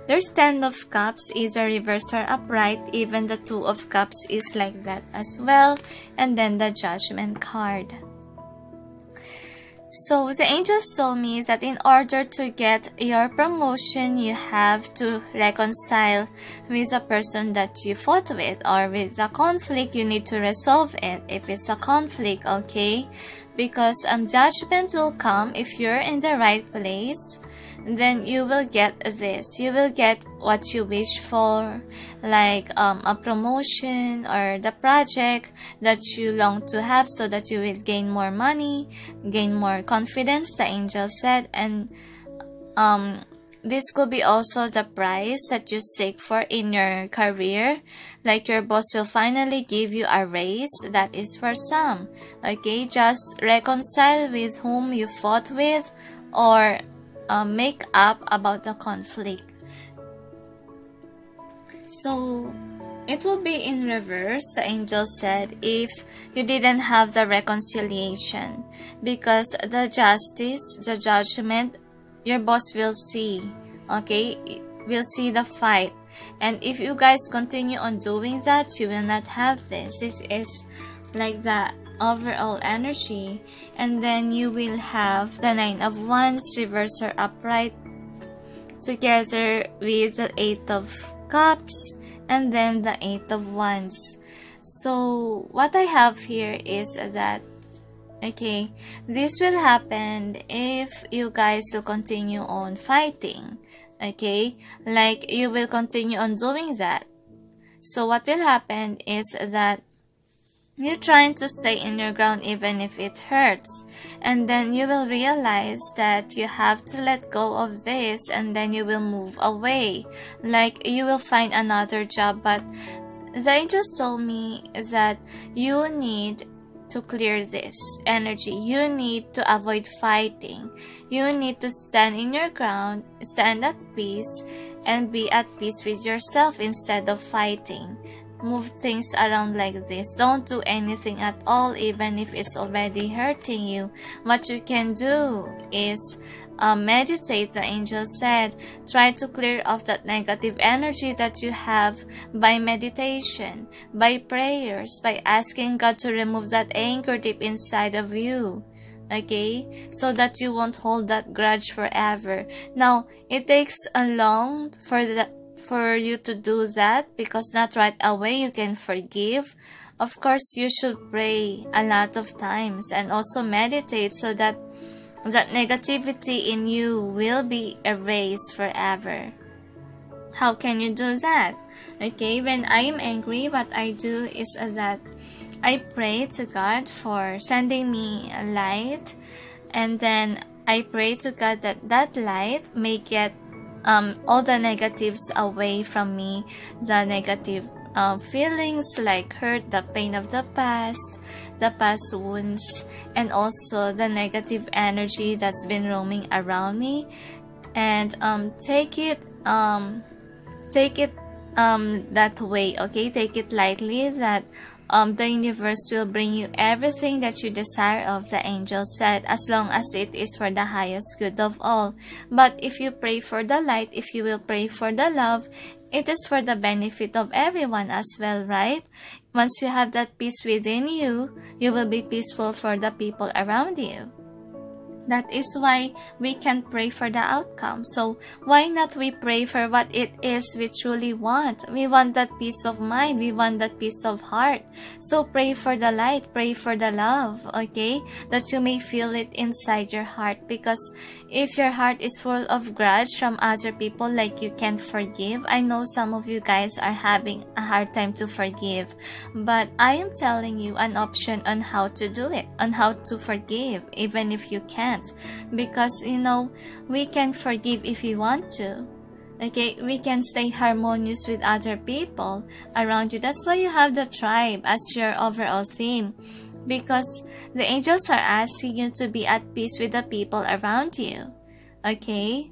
Speaker 1: there's Ten of Cups, either reverse or upright. Even the Two of Cups is like that as well. And then the Judgment card. So the angels told me that in order to get your promotion, you have to reconcile with the person that you fought with, or with the conflict, you need to resolve it if it's a conflict, okay? Because judgment will come if you're in the right place. Then you will get this. You will get what you wish for, like a promotion or the project that you long to have, so that you will gain more money, gain more confidence, the angel said. And this could be also the prize that you seek for in your career, like your boss will finally give you a raise. That is for some, okay? Just reconcile with whom you fought with, or make up about the conflict. So it will be in reverse, the angel said, if you didn't have the reconciliation, because the justice, the judgment, your boss will see, okay, will see the fight. And if you guys continue on doing that, you will not have this. This is like the overall energy. And then you will have the Nine of Wands, reverse or upright, together with the Eight of Cups, and then the Eight of Wands. So what I have here is that, okay, this will happen if you guys will continue on fighting, okay, like you will continue on doing that. So what will happen is that you're trying to stay in your ground even if it hurts. And then you will realize that you have to let go of this, and then you will move away. Like you will find another job. But the angels told me that you need to clear this energy. You need to avoid fighting. You need to stand in your ground, stand at peace, and be at peace with yourself instead of fighting. Move things around like this. Don't do anything at all, even if it's already hurting you. What you can do is meditate, the angel said. Try to clear off that negative energy that you have by meditation, by prayers, by asking God to remove that anger deep inside of you. Okay, so that you won't hold that grudge forever. Now, it takes a long for you to do that, because not right away you can forgive. Of course, you should pray a lot of times and also meditate so that that negativity in you will be erased forever. How can you do that? Okay, when I am angry, what I do is that I pray to God for sending me a light, and then I pray to God that that light may get all the negatives away from me, the negative feelings like hurt, the pain of the past wounds, and also the negative energy that's been roaming around me, and take it that way. Okay, take it lightly, that the universe will bring you everything that you desire of, the angel said, as long as it is for the highest good of all. But if you pray for the light, if you will pray for the love, it is for the benefit of everyone as well, right? Once you have that peace within you, you will be peaceful for the people around you. That is why we can pray for the outcome. So why not we pray for what it is we truly want? We want that peace of mind. We want that peace of heart. So pray for the light. Pray for the love, okay? That you may feel it inside your heart. Because if your heart is full of grudge from other people, like you can't forgive, I know some of you guys are having a hard time to forgive. But I am telling you an option on how to do it, on how to forgive, even if you can't. Because, you know, we can forgive if we want to. Okay, we can stay harmonious with other people around you. That's why you have the tribe as your overall theme. Because the angels are asking you to be at peace with the people around you. Okay?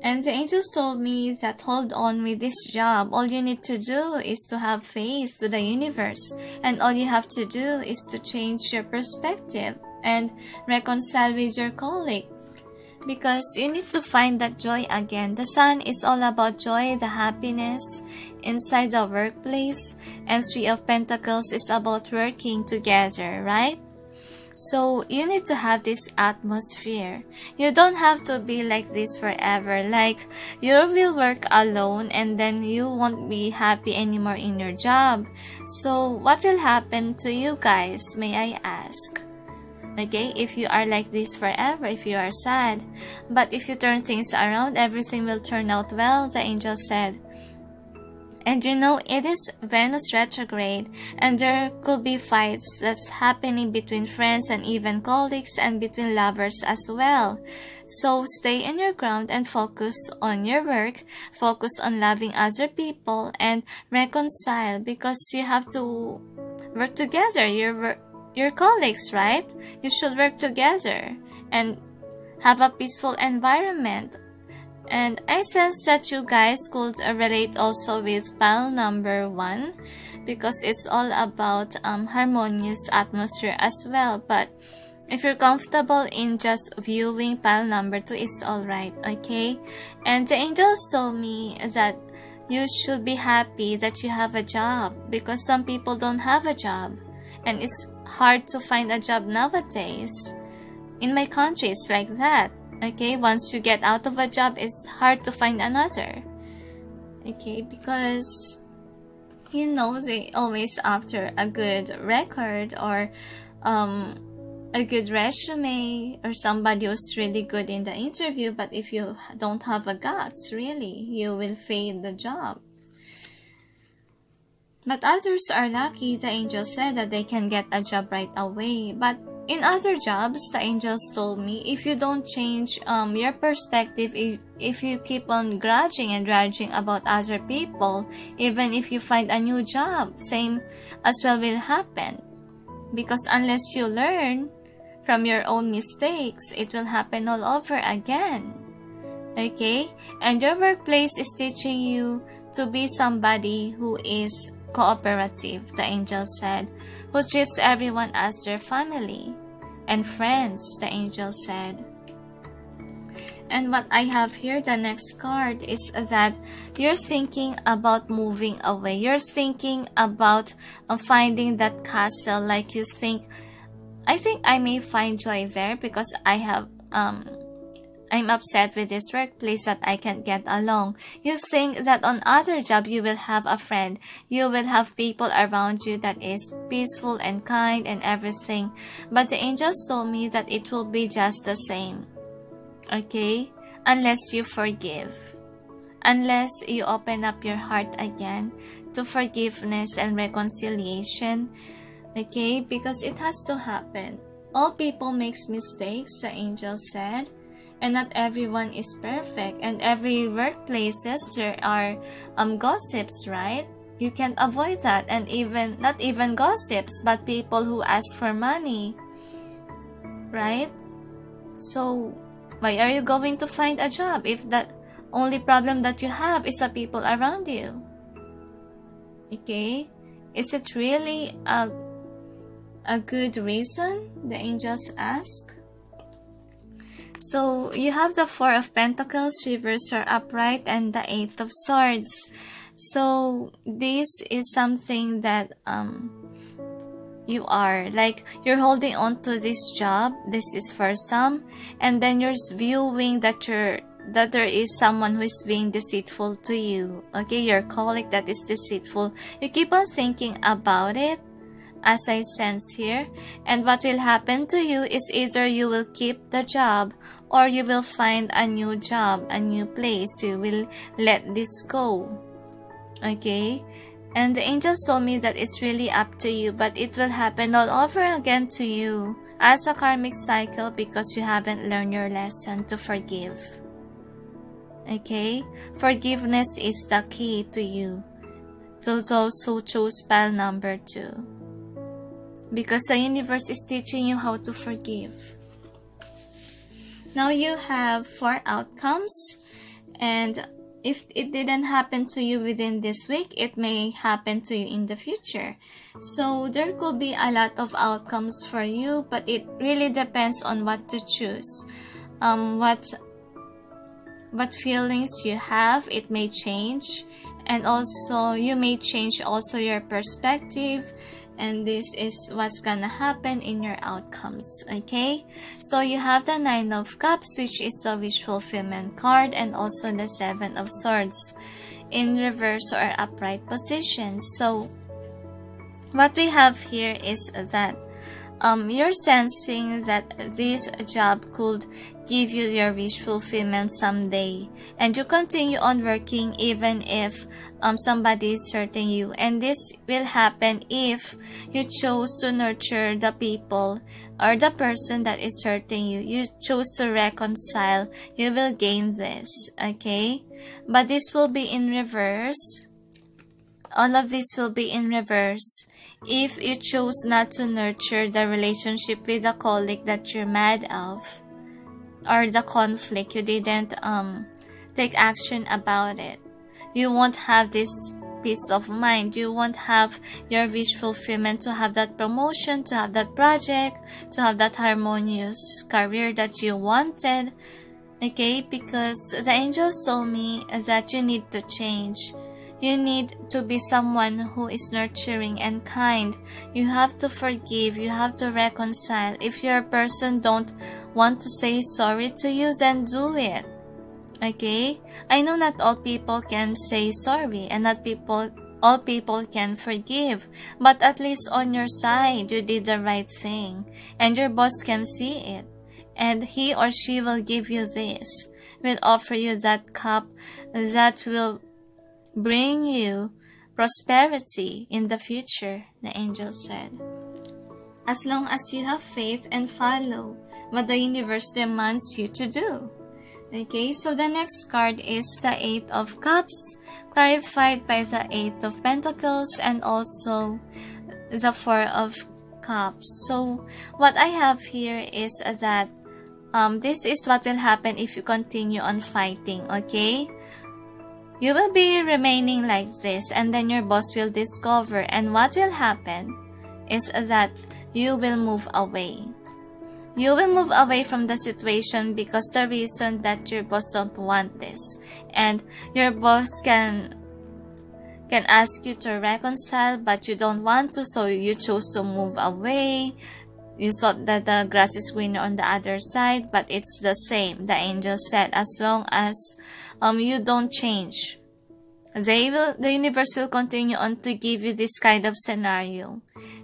Speaker 1: And the angels told me that hold on with this job. All you need to do is to have faith to the universe. And all you have to do is to change your perspective and reconcile with your colleague. Because you need to find that joy again. The sun is all about joy, the happiness inside the workplace. And Three of Pentacles is about working together, right? So you need to have this atmosphere. You don't have to be like this forever. Like you will work alone and then you won't be happy anymore in your job. So what will happen to you guys, may I ask? Okay, if you are like this forever, if you are sad. But if you turn things around, everything will turn out well, the angel said. And you know, it is Venus retrograde, and there could be fights that's happening between friends and even colleagues and between lovers as well. So stay in your ground and focus on your work, focus on loving other people and reconcile, because you have to work together, your colleagues, right? You should work together and have a peaceful environment. And I sense that you guys could relate also with pile number 1, because it's all about harmonious atmosphere as well. But if you're comfortable in just viewing pile number 2, it's alright, okay? And the angels told me that you should be happy that you have a job, because some people don't have a job. And it's hard to find a job nowadays. In my country, it's like that. Okay, once you get out of a job, it's hard to find another. Okay, because, you know, they always after a good record or a good resume or somebody who's really good in the interview. But if you don't have a guts, really, you will fail the job. But others are lucky, the angel said, that they can get a job right away. But in other jobs, the angels told me, if you don't change your perspective, if you keep on grudging and grudging about other people, even if you find a new job, same as well will happen. Because unless you learn from your own mistakes, it will happen all over again. Okay? And your workplace is teaching you to be somebody who is cooperative, the angel said, who treats everyone as their family. and friends, the angel said. And what I have here, the next card, is that you're thinking about moving away. You're thinking about finding that castle. Like you think, I think I may find joy there because I'm upset with this workplace that I can't get along. You think that on other job you will have a friend. You will have people around you that is peaceful and kind and everything. But the angels told me that it will be just the same. Okay? Unless you forgive. Unless you open up your heart again to forgiveness and reconciliation. Okay? Because it has to happen. All people makes mistakes, the angel said. And not everyone is perfect. And every workplaces there are gossips, right? You can't avoid that. And even not even gossips, but people who ask for money. Right? So why are you going to find a job if the only problem that you have is the people around you? Okay? Is it really a good reason? The angels ask. So you have the Four of Pentacles, reverse or upright, and the Eight of Swords. So this is something that you are like you're holding on to this job. This is for some, and then you're viewing that there is someone who is being deceitful to you. Okay, your colleague that is deceitful. You keep on thinking about it, as I sense here, and what will happen to you is either you will keep the job or you will find a new job, a new place. You will let this go. Okay? And the angels told me that it's really up to you, but it will happen all over again to you as a karmic cycle because you haven't learned your lesson to forgive. Okay? Forgiveness is the key to you, to those who choose pile number 2. Because the universe is teaching you how to forgive. Now you have 4 outcomes, and if it didn't happen to you within this week, it may happen to you in the future. So there could be a lot of outcomes for you, but it really depends on what to choose. What feelings you have, it may change, and also you may change also your perspective. And this is what's gonna happen in your outcomes, okay? So you have the 9 of Cups, which is the wish fulfillment card, and also the 7 of Swords in reverse or upright position. So what we have here is that you're sensing that this job could give you your wish fulfillment someday, and you continue on working even if somebody is hurting you. And this will happen if you chose to nurture the people or the person that is hurting you. You chose to reconcile. You will gain this, okay? But this will be in reverse. All of this will be in reverse if you chose not to nurture the relationship with the colleague that you're mad of, or the conflict. You didn't take action about it. You won't have this peace of mind. You won't have your wish fulfillment to have that promotion, to have that project, to have that harmonious career that you wanted. Okay, because the angels told me that you need to change. You need to be someone who is nurturing and kind. You have to forgive. You have to reconcile. If your person don't want to say sorry to you, then do it. Okay? I know not all people can say sorry, and not all people can forgive. But at least on your side, you did the right thing. And your boss can see it. And he or she will give you this. Will offer you that cup that will bring you prosperity in the future, the angel said. As long as you have faith and follow what the universe demands you to do. Okay, so the next card is the 8 of Cups, clarified by the 8 of Pentacles and also the 4 of Cups. So what I have here is that this is what will happen if you continue on fighting, okay? You will be remaining like this, and then your boss will discover, and what will happen is that you will move away. You will move away from the situation because the reason that your boss don't want this, and your boss can ask you to reconcile, but you don't want to, so you choose to move away. You thought that the grass is greener on the other side, but it's the same. The angel said, as long as you don't change, the universe will continue on to give you this kind of scenario,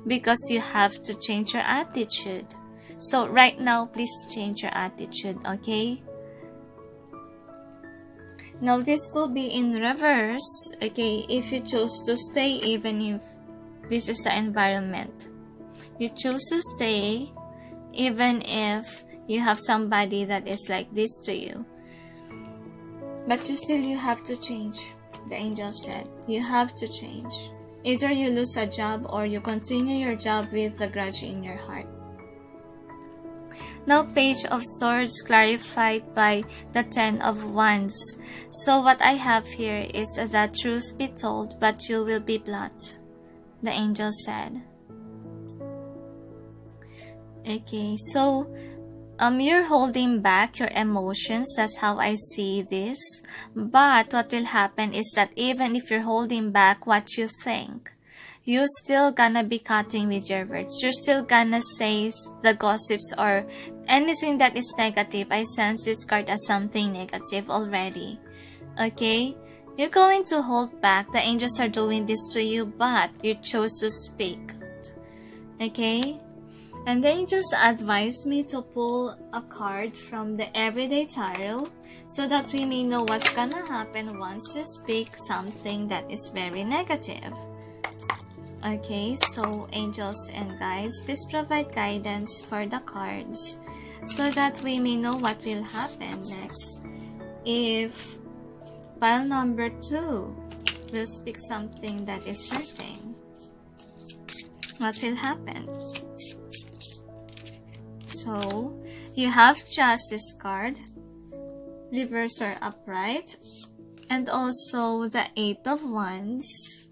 Speaker 1: because you have to change your attitude. So right now, please change your attitude, okay? Now this could be in reverse, okay, if you choose to stay even if this is the environment. You choose to stay even if you have somebody that is like this to you. But you have to change, the angel said. You have to change. Either you lose a job or you continue your job with the grudge in your heart. Now, Page of Swords clarified by the Ten of Wands. So what I have here is that truth be told, but you will be blunt, the angel said. Okay, so you're holding back your emotions. That's how I see this. But what will happen is that even if you're holding back what you think, you're still gonna be cutting with your words. You're still gonna say the gossips or anything that is negative. I sense this card as something negative already. Okay? You're going to hold back. The angels are doing this to you, but you chose to speak. Okay? And the angels advised me to pull a card from the Everyday Tarot so that we may know what's gonna happen once you speak something that is very negative. Okay, so angels and guides, please provide guidance for the cards so that we may know what will happen next. If pile number 2 will speak something that is hurting, what will happen? So, you have Justice card, reverse or upright, and also the 8 of Wands.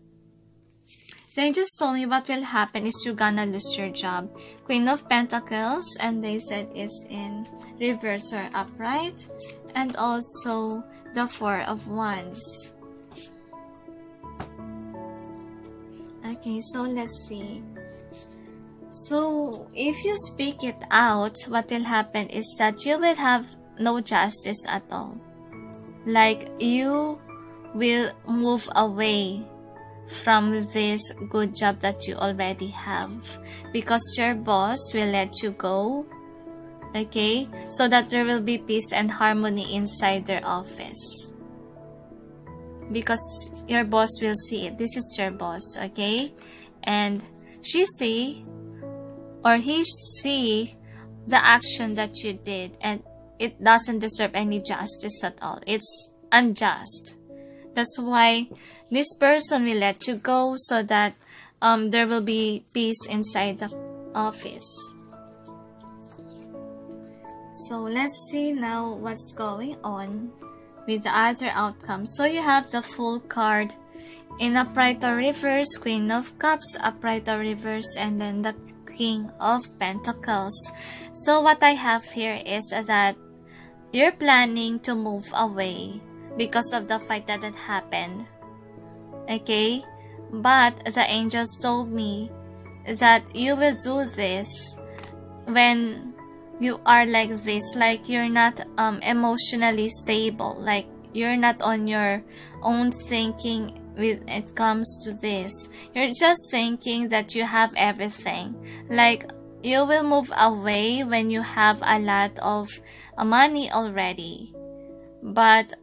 Speaker 1: They just told me what will happen is you're gonna lose your job. Queen of Pentacles, and they said it's in reverse or upright, and also the 4 of Wands. Okay, so let's see. So, if you speak it out, what will happen is that you will have no justice at all. Like, you will move away from this good job that you already have, because your boss will let you go, okay, so that there will be peace and harmony inside their office, because your boss will see it. This is your boss, okay, and she see or he see the action that you did, and it doesn't deserve any justice at all. It's unjust. That's why this person will let you go so that there will be peace inside the office. So let's see now what's going on with the other outcome. So you have the Fool card in upright or reverse, Queen of Cups, upright or reverse, and then the King of Pentacles. So what I have here is that you're planning to move away because of the fight that had happened, okay, but the angels told me that you will do this when you are like this, like you're not emotionally stable, like you're not on your own thinking when it comes to this. You're just thinking that you have everything, like you will move away when you have a lot of money already, but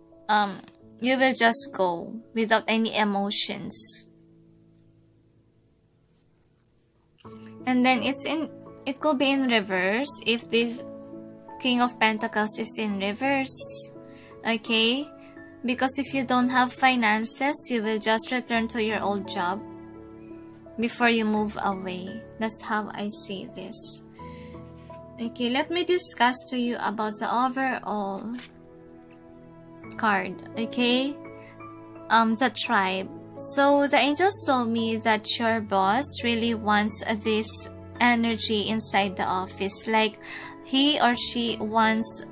Speaker 1: you will just go without any emotions. And then it could be in reverse if this King of Pentacles is in reverse, okay, because if you don't have finances, you will just return to your old job before you move away. That's how I see this. Okay, let me discuss to you about the overall card, okay, the tribe. So the angels told me that your boss really wants this energy inside the office, like he or she wants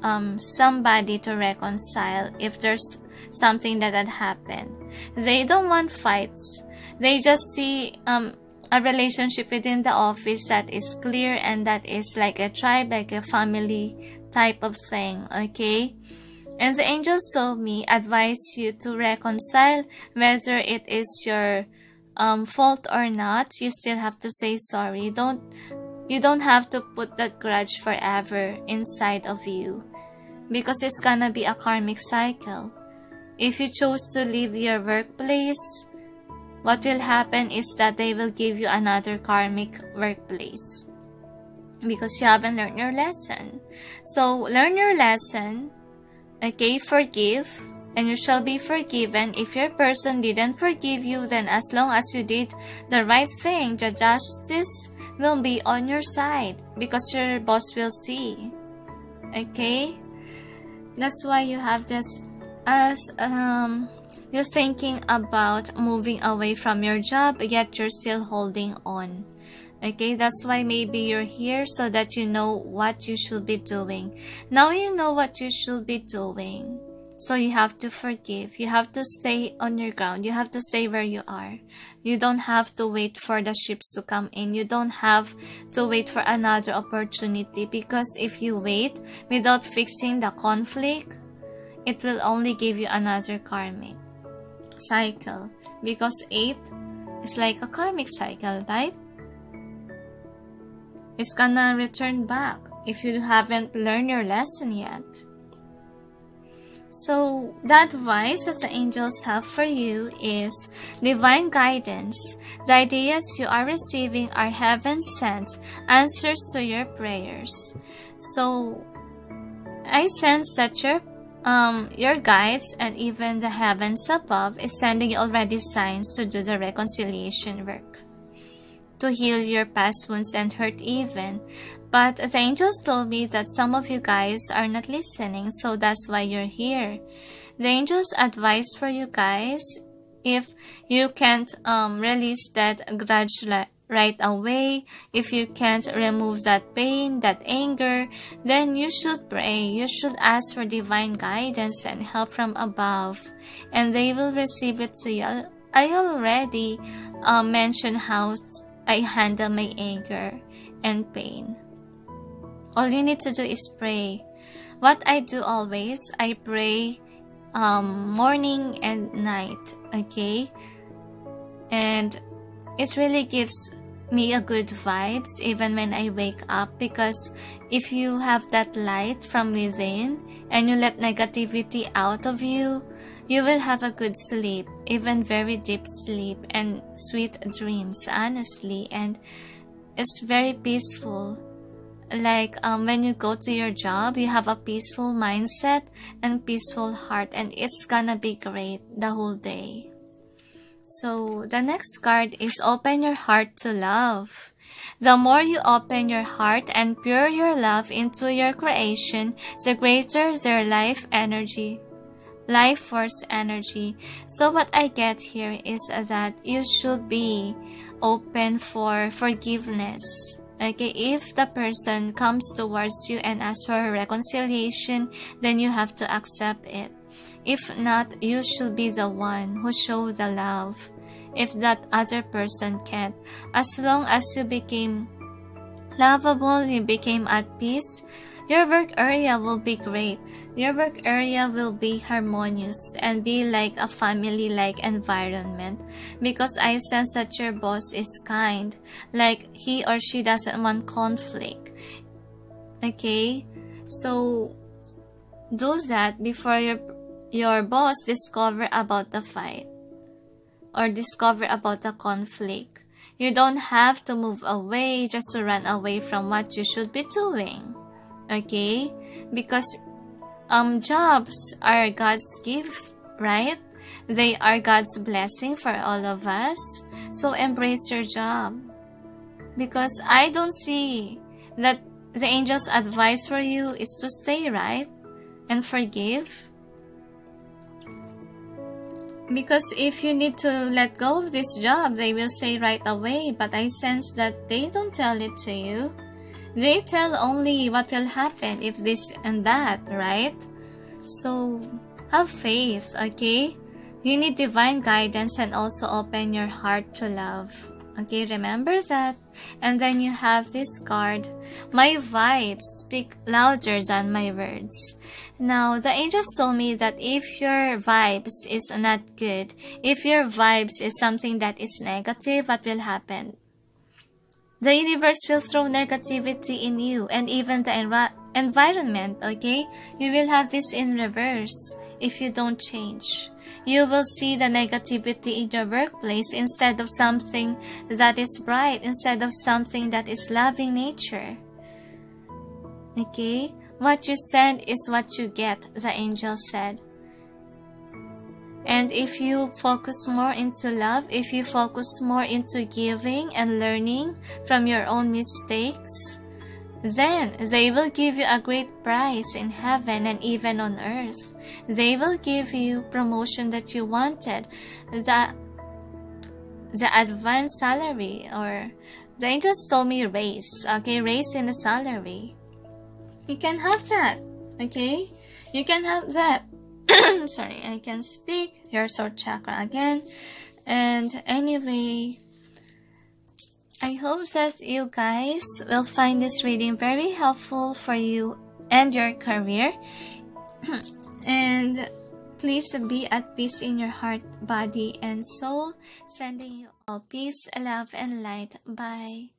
Speaker 1: somebody to reconcile if there's something that had happened. They don't want fights. They just see a relationship within the office that is clear and that is like a tribe, like a family type of thing, okay? And the angels told me, advise you to reconcile, whether it is your fault or not. You still have to say sorry. You don't have to put that grudge forever inside of you, because it's gonna be a karmic cycle. If you chose to leave your workplace, what will happen is that they will give you another karmic workplace, because you haven't learned your lesson. So learn your lesson, okay? Forgive, and you shall be forgiven. If your person didn't forgive you, then as long as you did the right thing, the justice will be on your side, because your boss will see, okay? That's why you have this, as you're thinking about moving away from your job, yet you're still holding on. Okay, that's why maybe you're here, so that you know what you should be doing. Now you know what you should be doing. So you have to forgive. You have to stay on your ground. You have to stay where you are. You don't have to wait for the ships to come in. You don't have to wait for another opportunity, because if you wait without fixing the conflict, it will only give you another karmic cycle, because 8 is like a karmic cycle, right? It's gonna return back if you haven't learned your lesson yet. So the advice that the angels have for you is divine guidance. The ideas you are receiving are heaven sent answers to your prayers. So I sense that your guides and even the heavens above is sending you already signs to do the reconciliation work, to heal your past wounds and hurt even. But the angels told me that some of you guys are not listening, so that's why you're here. The angels advise for you guys, if you can't release that grudge right away, if you can't remove that pain, that anger, then you should pray. You should ask for divine guidance and help from above, and they will receive it to you. I already mentioned how I handle my anger and pain. All you need to do is pray. What I do always, I pray morning and night, okay? And it really gives me a good vibes even when I wake up, because if you have that light from within and you let negativity out of you, you will have a good sleep, even very deep sleep and sweet dreams, honestly. And it's very peaceful. Like when you go to your job, you have a peaceful mindset and peaceful heart, and it's gonna be great the whole day. So the next card is open your heart to love. The more you open your heart and pour your love into your creation, the greater their life force energy. So what I get here is that you should be open for forgiveness. Okay, if the person comes towards you and asks for a reconciliation, then you have to accept it. If not, you should be the one who show the love. If that other person can't, as long as you became lovable, you became at peace, your work area will be great. Your work area will be harmonious and be like a family-like environment, because I sense that your boss is kind, like he or she doesn't want conflict. Okay, so do that before your boss discover about the fight or discover about the conflict. You don't have to move away just to run away from what you should be doing. Okay, because jobs are God's gift, right? They are God's blessing for all of us. So embrace your job, because I don't see that the angels' advice for you is to stay, right? And forgive. Because if you need to let go of this job, they will say right away, but I sense that they don't tell it to you. They tell only what will happen if this and that, right? So, have faith, okay? You need divine guidance and also open your heart to love. Okay, remember that. And then you have this card. My vibes speak louder than my words. Now, the angels told me that if your vibes is not good, if your vibes is something that is negative, what will happen? The universe will throw negativity in you and even the environment, okay? You will have this in reverse if you don't change. You will see the negativity in your workplace instead of something that is bright, instead of something that is loving nature. Okay? What you send is what you get, the angel said. And if you focus more into love, if you focus more into giving and learning from your own mistakes, then they will give you a great prize in heaven and even on earth. They will give you promotion that you wanted, the advanced salary, or the angels told me raise, okay, raise in the salary. You can have that, okay? You can have that. Sorry, I can speak. Your throat chakra again. And anyway, I hope that you guys will find this reading very helpful for you and your career. And please be at peace in your heart, body, and soul. Sending you all peace, love, and light. Bye.